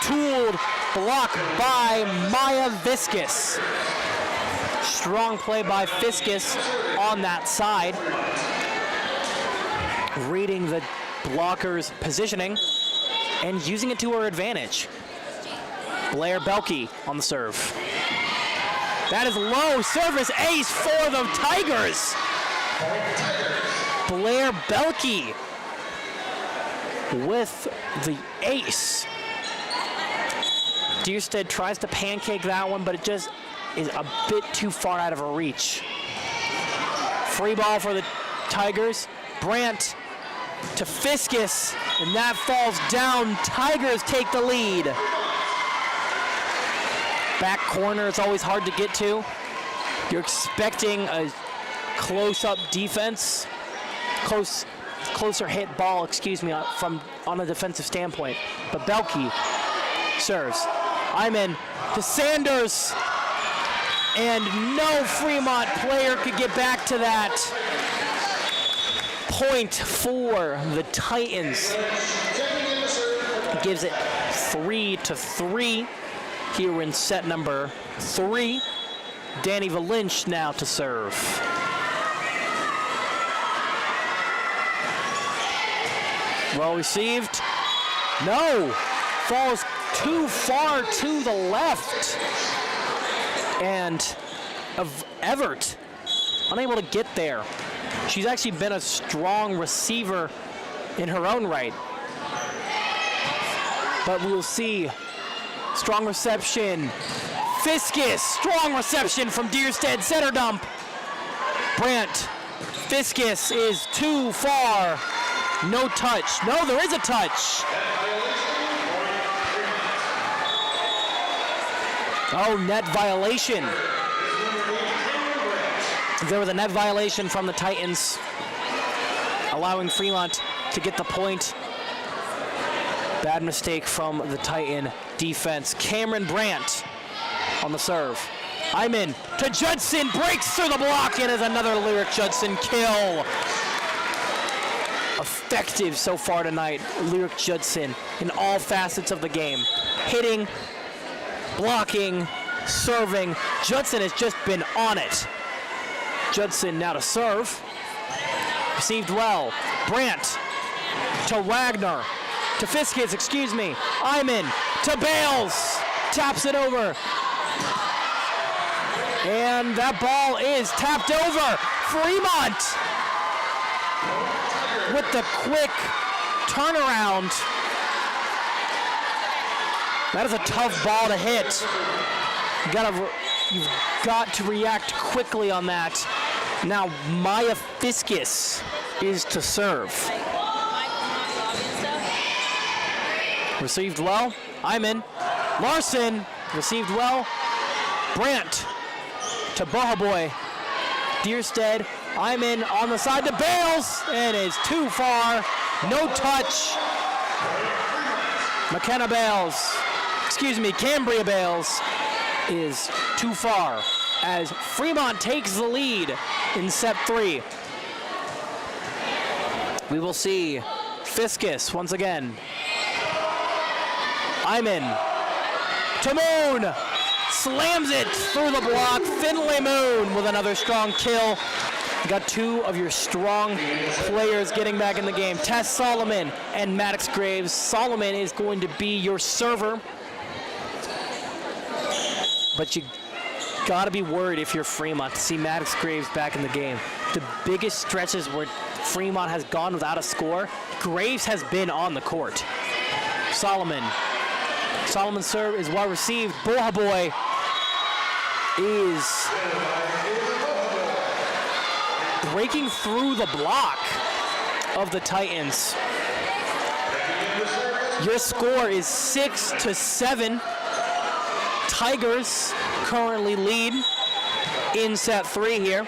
Tooled, blocked by Maya Viscus. Strong play by Fiskus on that side. Reading the blocker's positioning and using it to her advantage. Blair Belke on the serve. That is low. Service ace for the Tigers. Blair Belke with the ace. Deerstead tries to pancake that one, but it just is a bit too far out of her reach. Free ball for the Tigers. Brandt to Fiskus, and that falls down. Tigers take the lead. Back corner is always hard to get to. You're expecting a close-up defense, closer hit ball, on a defensive standpoint. But Belke serves. Hyman to Sanders. And no Fremont player could get back to that. Point for the Titans. Gives it 3-3 here in set number 3. Danny Valinch now to serve. Well received. No. Falls too far to the left. And Everett unable to get there. She's actually been a strong receiver in her own right. But we'll see. Strong reception. Fiskus, strong reception from Deerstead. Center dump. Brandt. Fiskus is too far. No touch. No, there is a touch. Oh, net violation. There was a net violation from the Titans, allowing Fremont to get the point. Bad mistake from the Titan defense. Cameron Brandt on the serve. Hyman to Judson, breaks through the block, and is another Lyric Judson kill. Effective so far tonight, Lyric Judson in all facets of the game. Hitting, blocking, serving. Judson has just been on it. Judson now to serve. Received well. Brandt to Wagner. To Fiskus, Hyman to Bales. Taps it over. And that ball is tapped over. Fremont with the quick turnaround. That is a tough ball to hit. You've got to react quickly on that. Now Maya Fiskus is to serve. Received well. Iman. Larson received well. Brandt to Bohaboy. Deerstead. Iman on the side to Bales, and it's too far. No touch. Cambria Bales is too far as Fremont takes the lead in set 3. We will see Fiskus once again. Iman to Moon, slams it through the block. Finley Moon with another strong kill. You got 2 of your strong players getting back in the game. Tess Solomon and Maddox Graves. Solomon is going to be your server, but you gotta be worried if you're Fremont to see Maddox Graves back in the game. The biggest stretches where Fremont has gone without a score, Graves has been on the court. Solomon's serve is well received. Bohaboy is breaking through the block of the Titans. Your score is 6-7. Tigers currently lead in set 3 here.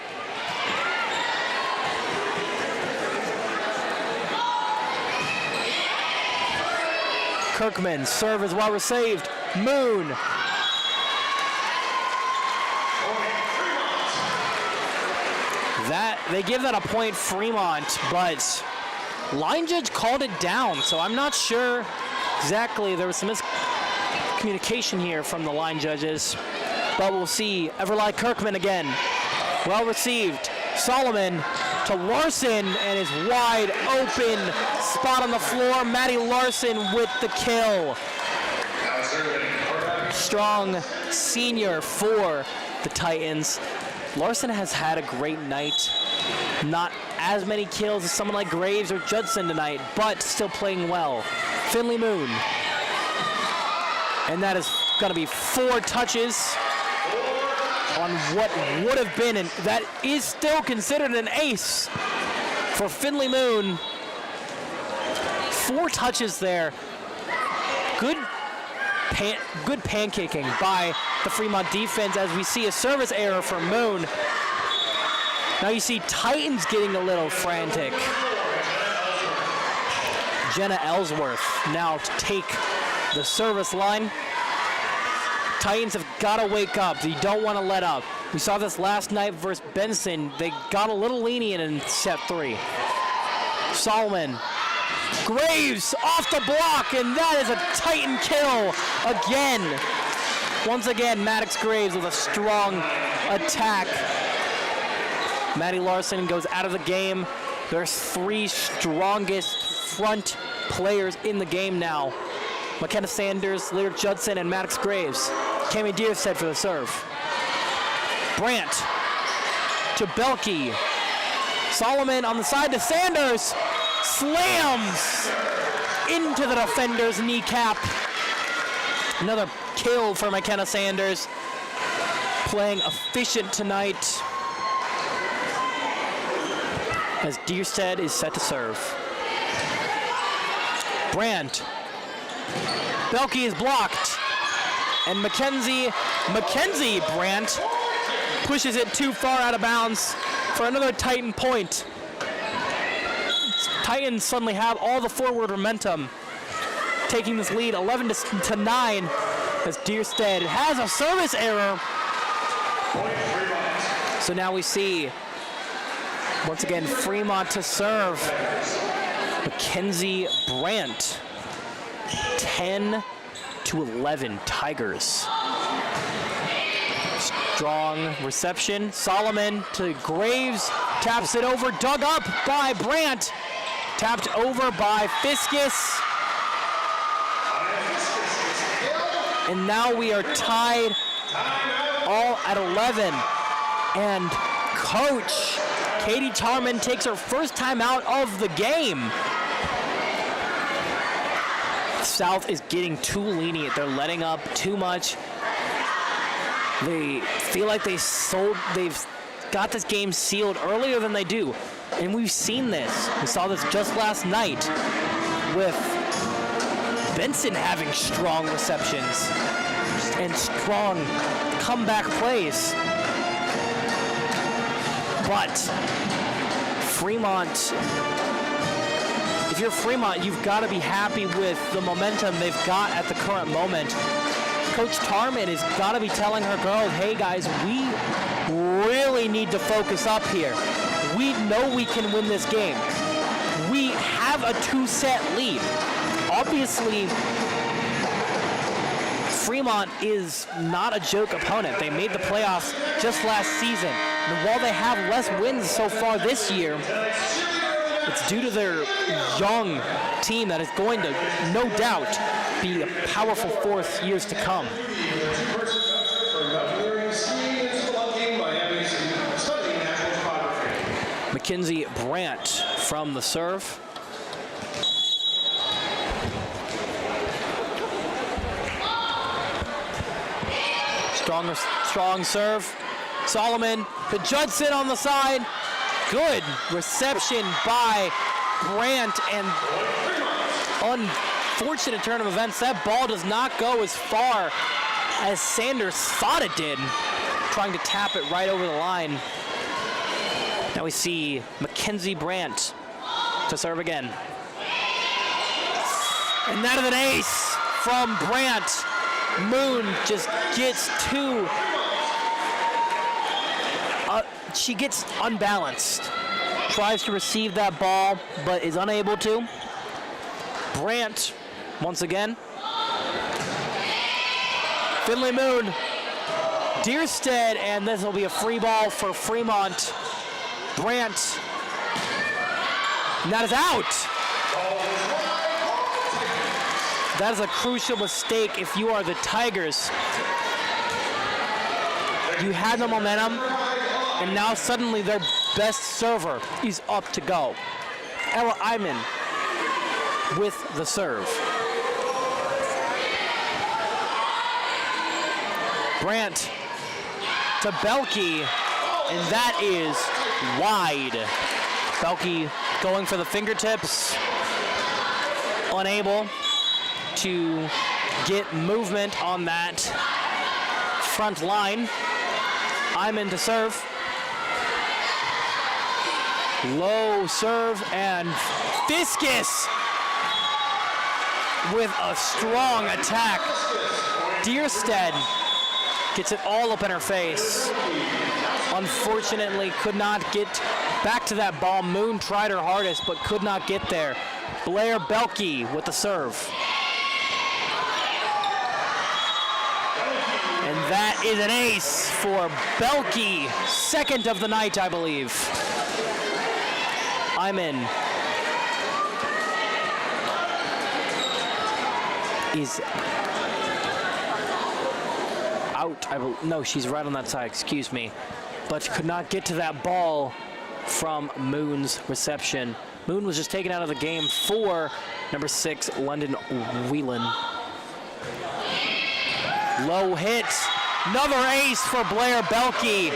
Kirkman, serve is well received. Moon. They give that a point, Fremont, but line judge called it down, so I'm not sure exactly. There was some miscommunication here from the line judges, but we'll see. Everly Kirkman again. Well received. Solomon to Larson, and his wide open spot on the floor. Maddie Larson with the kill. Strong senior for the Titans. Larson has had a great night. Not as many kills as someone like Graves or Judson tonight, but still playing well. Finley Moon. And that is going to be 4 touches on what would have been, and that is still considered an ace for Finley Moon. 4 touches there. Good pancaking by the Fremont defense as we see a service error for Moon. Now you see Titans getting a little frantic. Jenna Ellsworth now to take the service line. Titans have got to wake up. You don't want to let up. We saw this last night versus Benson. They got a little lenient in set 3. Solomon. Graves off the block, and that is a Titan kill again. Once again, Maddox Graves with a strong attack. Maddie Larson goes out of the game. There's 3 strongest front players in the game now. McKenna Sanders, Lyric Judson, and Maddox Graves. Cami Deerstead for the serve. Brandt to Belkey. Solomon on the side to Sanders. Slams into the defender's kneecap. Another kill for McKenna Sanders. Playing efficient tonight as Deerstead is set to serve. Brandt. Belkey is blocked. And Mackenzie Brandt pushes it too far out of bounds for another Titan point. Titans suddenly have all the forward momentum, taking this lead 11-9 as Deerstead has a service error. So now we see, once again, Fremont to serve. Mackenzie Brandt, 10-11 Tigers. Strong reception. Solomon to Graves, taps it over, dug up by Brandt. Tapped over by Fiskus. And now we are tied all at 11. And coach Katie Tarman takes her first time out of the game. South is getting too lenient. They're letting up too much. They feel like they've got this game sealed earlier than they do. And we've seen this. We saw this just last night with Benson having strong receptions and strong comeback plays. But Fremont, if you're Fremont, you've got to be happy with the momentum they've got at the current moment. Coach Tarman has got to be telling her girls, hey guys, we really need to focus up here. We know we can win this game. We have a 2-set lead. Obviously, Fremont is not a joke opponent. They made the playoffs just last season. And while they have less wins so far this year, it's due to their young team that is going to, no doubt, be a powerful force years to come. Mackenzie Brandt from the serve. Strong serve. Solomon to Judson on the side. Good reception by Brandt, and unfortunate turn of events. That ball does not go as far as Sanders thought it did, trying to tap it right over the line. Now we see Mackenzie Brandt to serve again. And that is an ace from Brandt. Moon just gets she gets unbalanced. Tries to receive that ball, but is unable to. Brandt, once again. Finley Moon. Deerstead, and this will be a free ball for Fremont. Brandt. And that is out. That is a crucial mistake if you are the Tigers. You had the momentum, and now suddenly their best server is up to go. Ella Iman with the serve. Brandt to Belke, and that is wide. Belke going for the fingertips, unable to get movement on that front line. Iman to serve. Low serve, and Fiskus with a strong attack. Deerstead gets it all up in her face. Unfortunately, could not get back to that ball. Moon tried her hardest, but could not get there. Blair Belke with the serve. And that is an ace for Belke, second of the night, I believe. Iman is out. No, she's right on that side, excuse me. But could not get to that ball from Moon's reception. Moon was just taken out of the game for number 6, London Whelan. Low hit. Another ace for Blair Belke.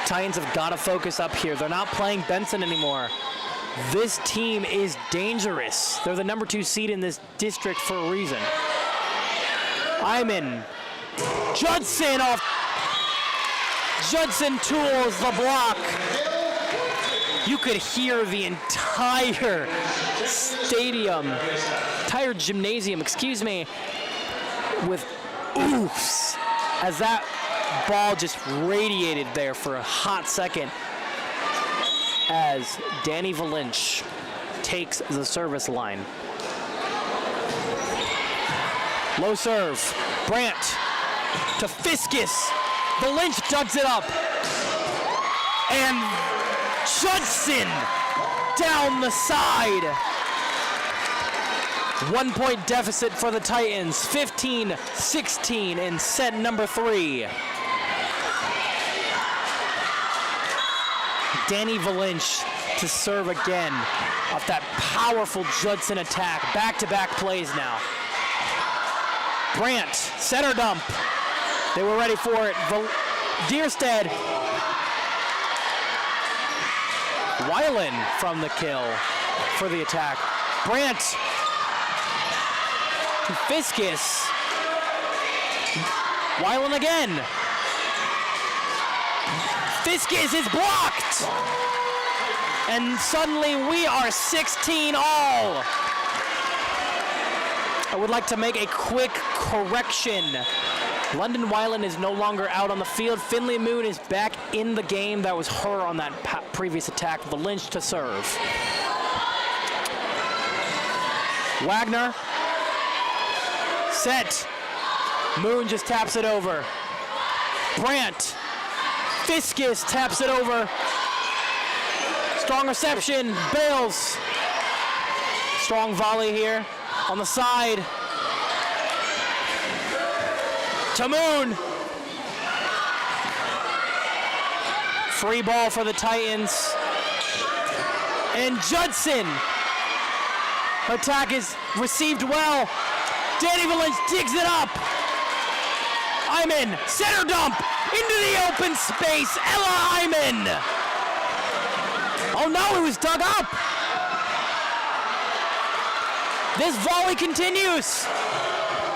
Titans have got to focus up here. They're not playing Benson anymore. This team is dangerous. They're the number 2 seed in this district for a reason. Iman. Judson off. Judson tools the block. You could hear the entire gymnasium, with oofs as that ball just radiated there for a hot second as Danny Valinch takes the service line. Low serve. Brandt to Fiskus. Valinch ducks it up. And Judson down the side. 1 point deficit for the Titans. 15-16 in set number 3. Danny Valinch to serve again off that powerful Judson attack. Back-to-back plays now. Brandt, center dump. They were ready for it. Deerstead. Weiland from the kill for the attack. Brandt to Fiskus. Weiland again. Fiskus is blocked. And suddenly we are 16 all. I would like to make a quick correction. London Weiland is no longer out on the field. Finley Moon is back in the game. That was her on that previous attack. The Lynch to serve. Wagner. Set. Moon just taps it over. Brandt. Fiskus taps it over. Strong reception. Bales. Strong volley here on the side. To Moon. Free ball for the Titans. And Judson. Attack is received well. Danny Valence digs it up. Iman, center dump into the open space. Ella Iman. Oh no, it was dug up. This volley continues.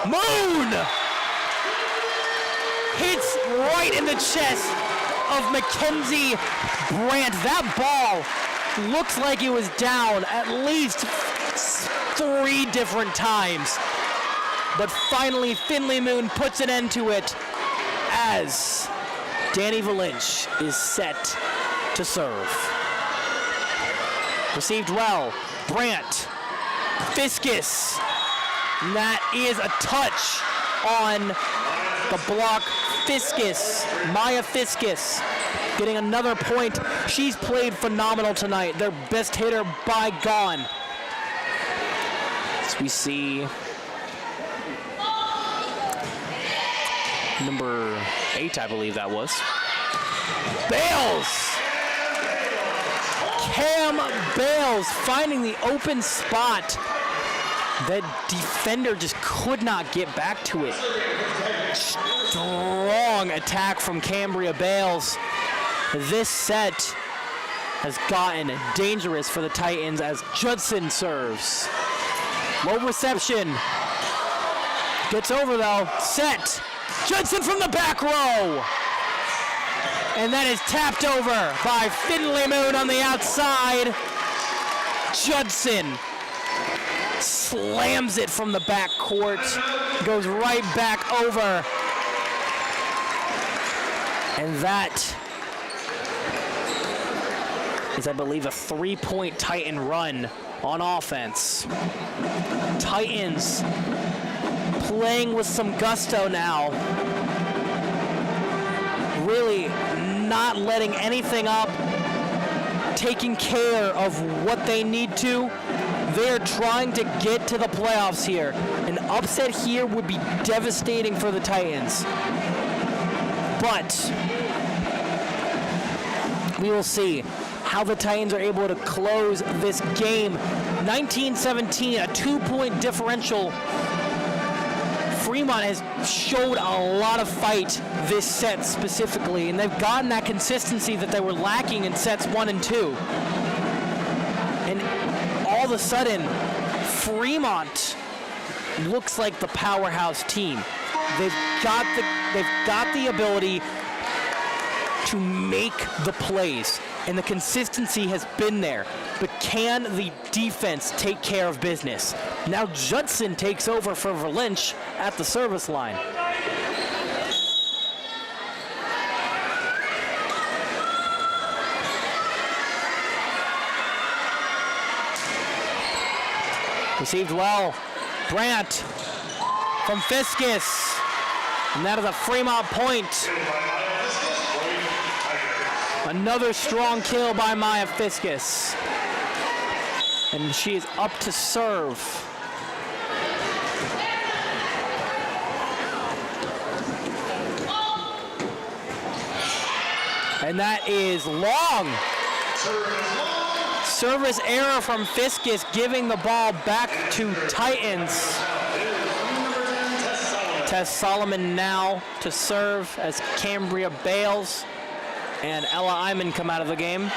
Moon hits right in the chest of Mackenzie Brandt. That ball looks like it was down at least 3 different times. But finally, Finley Moon puts an end to it as Danny Valinch is set to serve. Received well. Brandt. Fiskus. And that is a touch on the block. Fiskus. Maya Fiskus getting another point. She's played phenomenal tonight. Their best hitter by gone. As we see number 8, I believe that was. Bales! Cam Bales finding the open spot. That defender just could not get back to it. Strong attack from Cambria Bales. This set has gotten dangerous for the Titans as Judson serves. Low reception. Gets over though. Set. Judson from the back row. And that is tapped over by Finley Moon on the outside. Judson slams it from the back court. Goes right back over. And that is, I believe, a 3-point Titan run on offense. Titans playing with some gusto now. Really not letting anything up. Taking care of what they need to. They're trying to get to the playoffs here. An upset here would be devastating for the Titans. But we will see how the Titans are able to close this game. 19-17, a 2-point differential. Fremont has showed a lot of fight this set specifically, and they've gotten that consistency that they were lacking in sets 1 and 2. And all of a sudden, Fremont looks like the powerhouse team. They've got the ability to make the plays, and the consistency has been there. But can the defense take care of business? Now Judson takes over for Valinch at the service line. Received well. Brandt from Fiskus. And that is a Fremont point. Another strong kill by Maya Fiskus. And she is up to serve. And that is long. Service error from Fiskus, giving the ball back to Titans. Tess Solomon now to serve as Cambria Bales and Ella Iman come out of the game.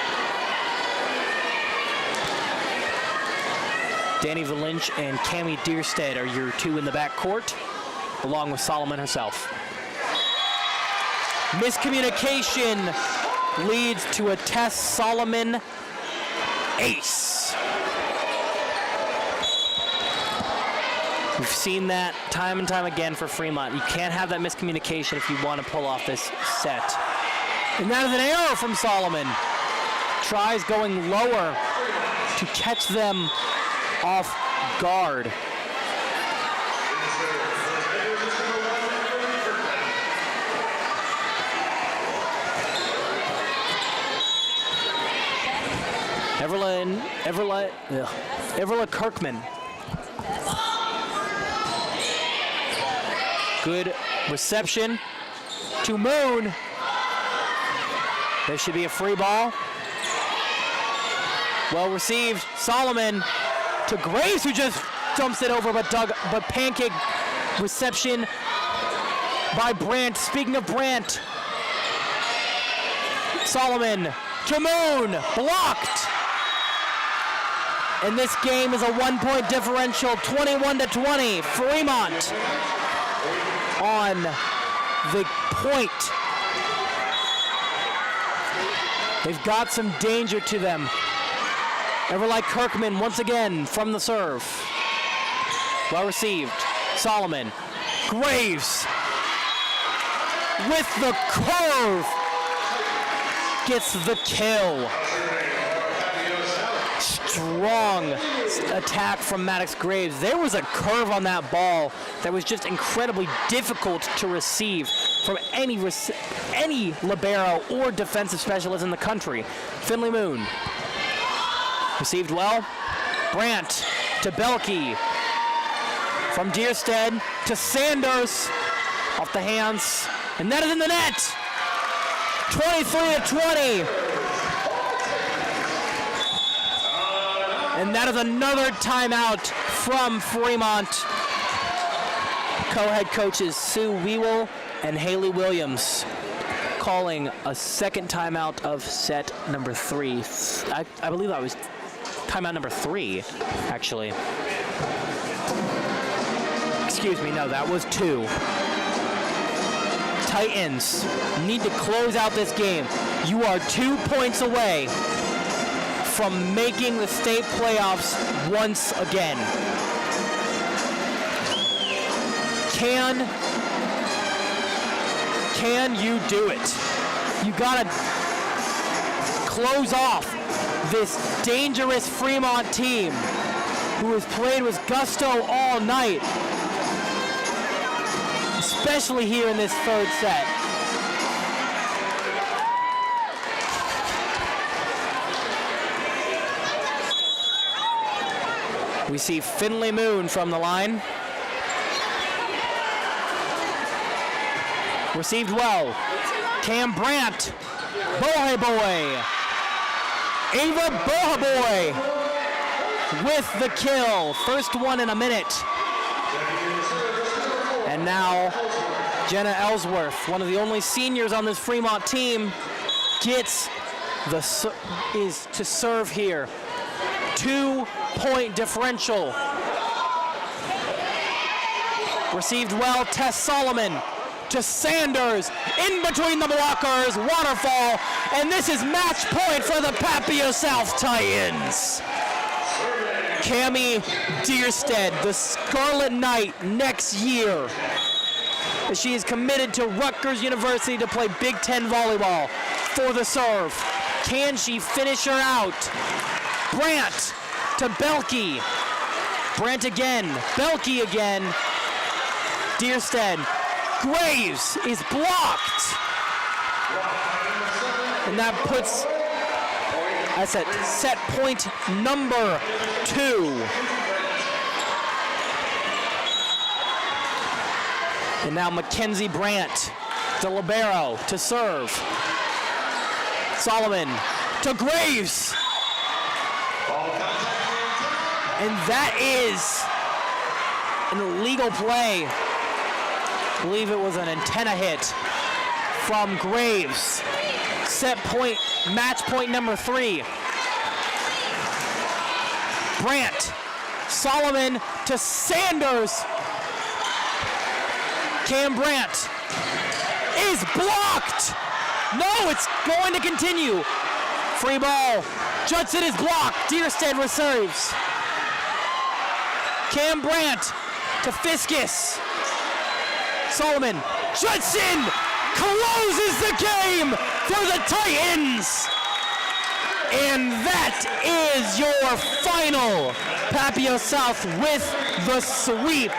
Danny Valinch and Cami Deerstead are your two in the backcourt, along with Solomon herself. Miscommunication leads to a Tess Solomon ace. We've seen that time and time again for Fremont. You can't have that miscommunication if you want to pull off this set. And that is an error from Solomon. Tries going lower to catch them off guard. Everla Kirkman. Good reception to Moon. There should be a free ball. Well received. Solomon to Grace, who just dumps it over, but pancake reception by Brandt. Speaking of Brandt, Solomon to Moon, blocked. And this game is a 1-point differential, 21-20. Fremont on the point. They've got some danger to them. Everlight Kirkman once again from the serve. Well received. Solomon. Graves with the curve gets the kill. Strong attack from Maddox Graves. There was a curve on that ball that was just incredibly difficult to receive from any libero or defensive specialist in the country. Finley Moon received well. Brandt to Belkey. From Deerstead to Sanders. Off the hands. And that is in the net. 23-20. And that is another timeout from Fremont. Co-head coaches Sue Wewell and Haley Williams calling a second timeout of set number 3. I believe that was timeout number 3, actually. Excuse me, no, that was 2. Titans need to close out this game. You are 2 points away from making the state playoffs once again. Can you do it? You gotta close off this dangerous Fremont team who has played with gusto all night, especially here in this third set. We see Finley Moon from the line. Received well. Cam Brandt. Bohaboy. Ava Bohaboy with the kill. First one in a minute. And now Jenna Ellsworth, one of the only seniors on this Fremont team, is to serve here. 2-point differential. Received well. Tess Solomon to Sanders, in between the blockers, waterfall, and this is match point for the Papio South Titans. Cami Deerstead, the Scarlet Knight next year. She is committed to Rutgers University to play Big Ten volleyball for the serve. Can she finish her out? Brandt to Belkey. Brandt again, Belkey again. Deerstead. Graves is blocked. And that puts us at set point number 2. And now Mackenzie Brandt, the libero, to serve. Solomon to Graves. And that is an illegal play. I believe it was an antenna hit from Graves. Set point, match point number 3. Brandt, Solomon to Sanders. Cam Brandt is blocked. No, it's going to continue. Free ball. Judson is blocked. Deerstead receives. Cam Brandt to Fiskus. Solomon. Judson closes the game for the Titans. And that is your final. Papio South with the sweep.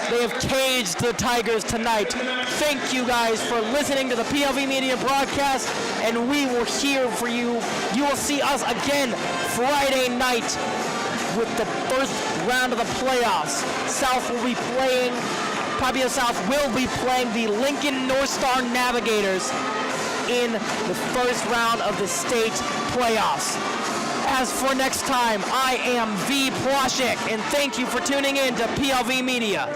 They have caged the Tigers tonight. Thank you guys for listening to the PLV Media broadcast, and we will hear for you. You will see us again Friday night with the first round of the playoffs. South will be playing, Papio South will be playing the Lincoln North Star Navigators in the first round of the state playoffs. As for next time, I am V. Plasek, and thank you for tuning in to PLV Media.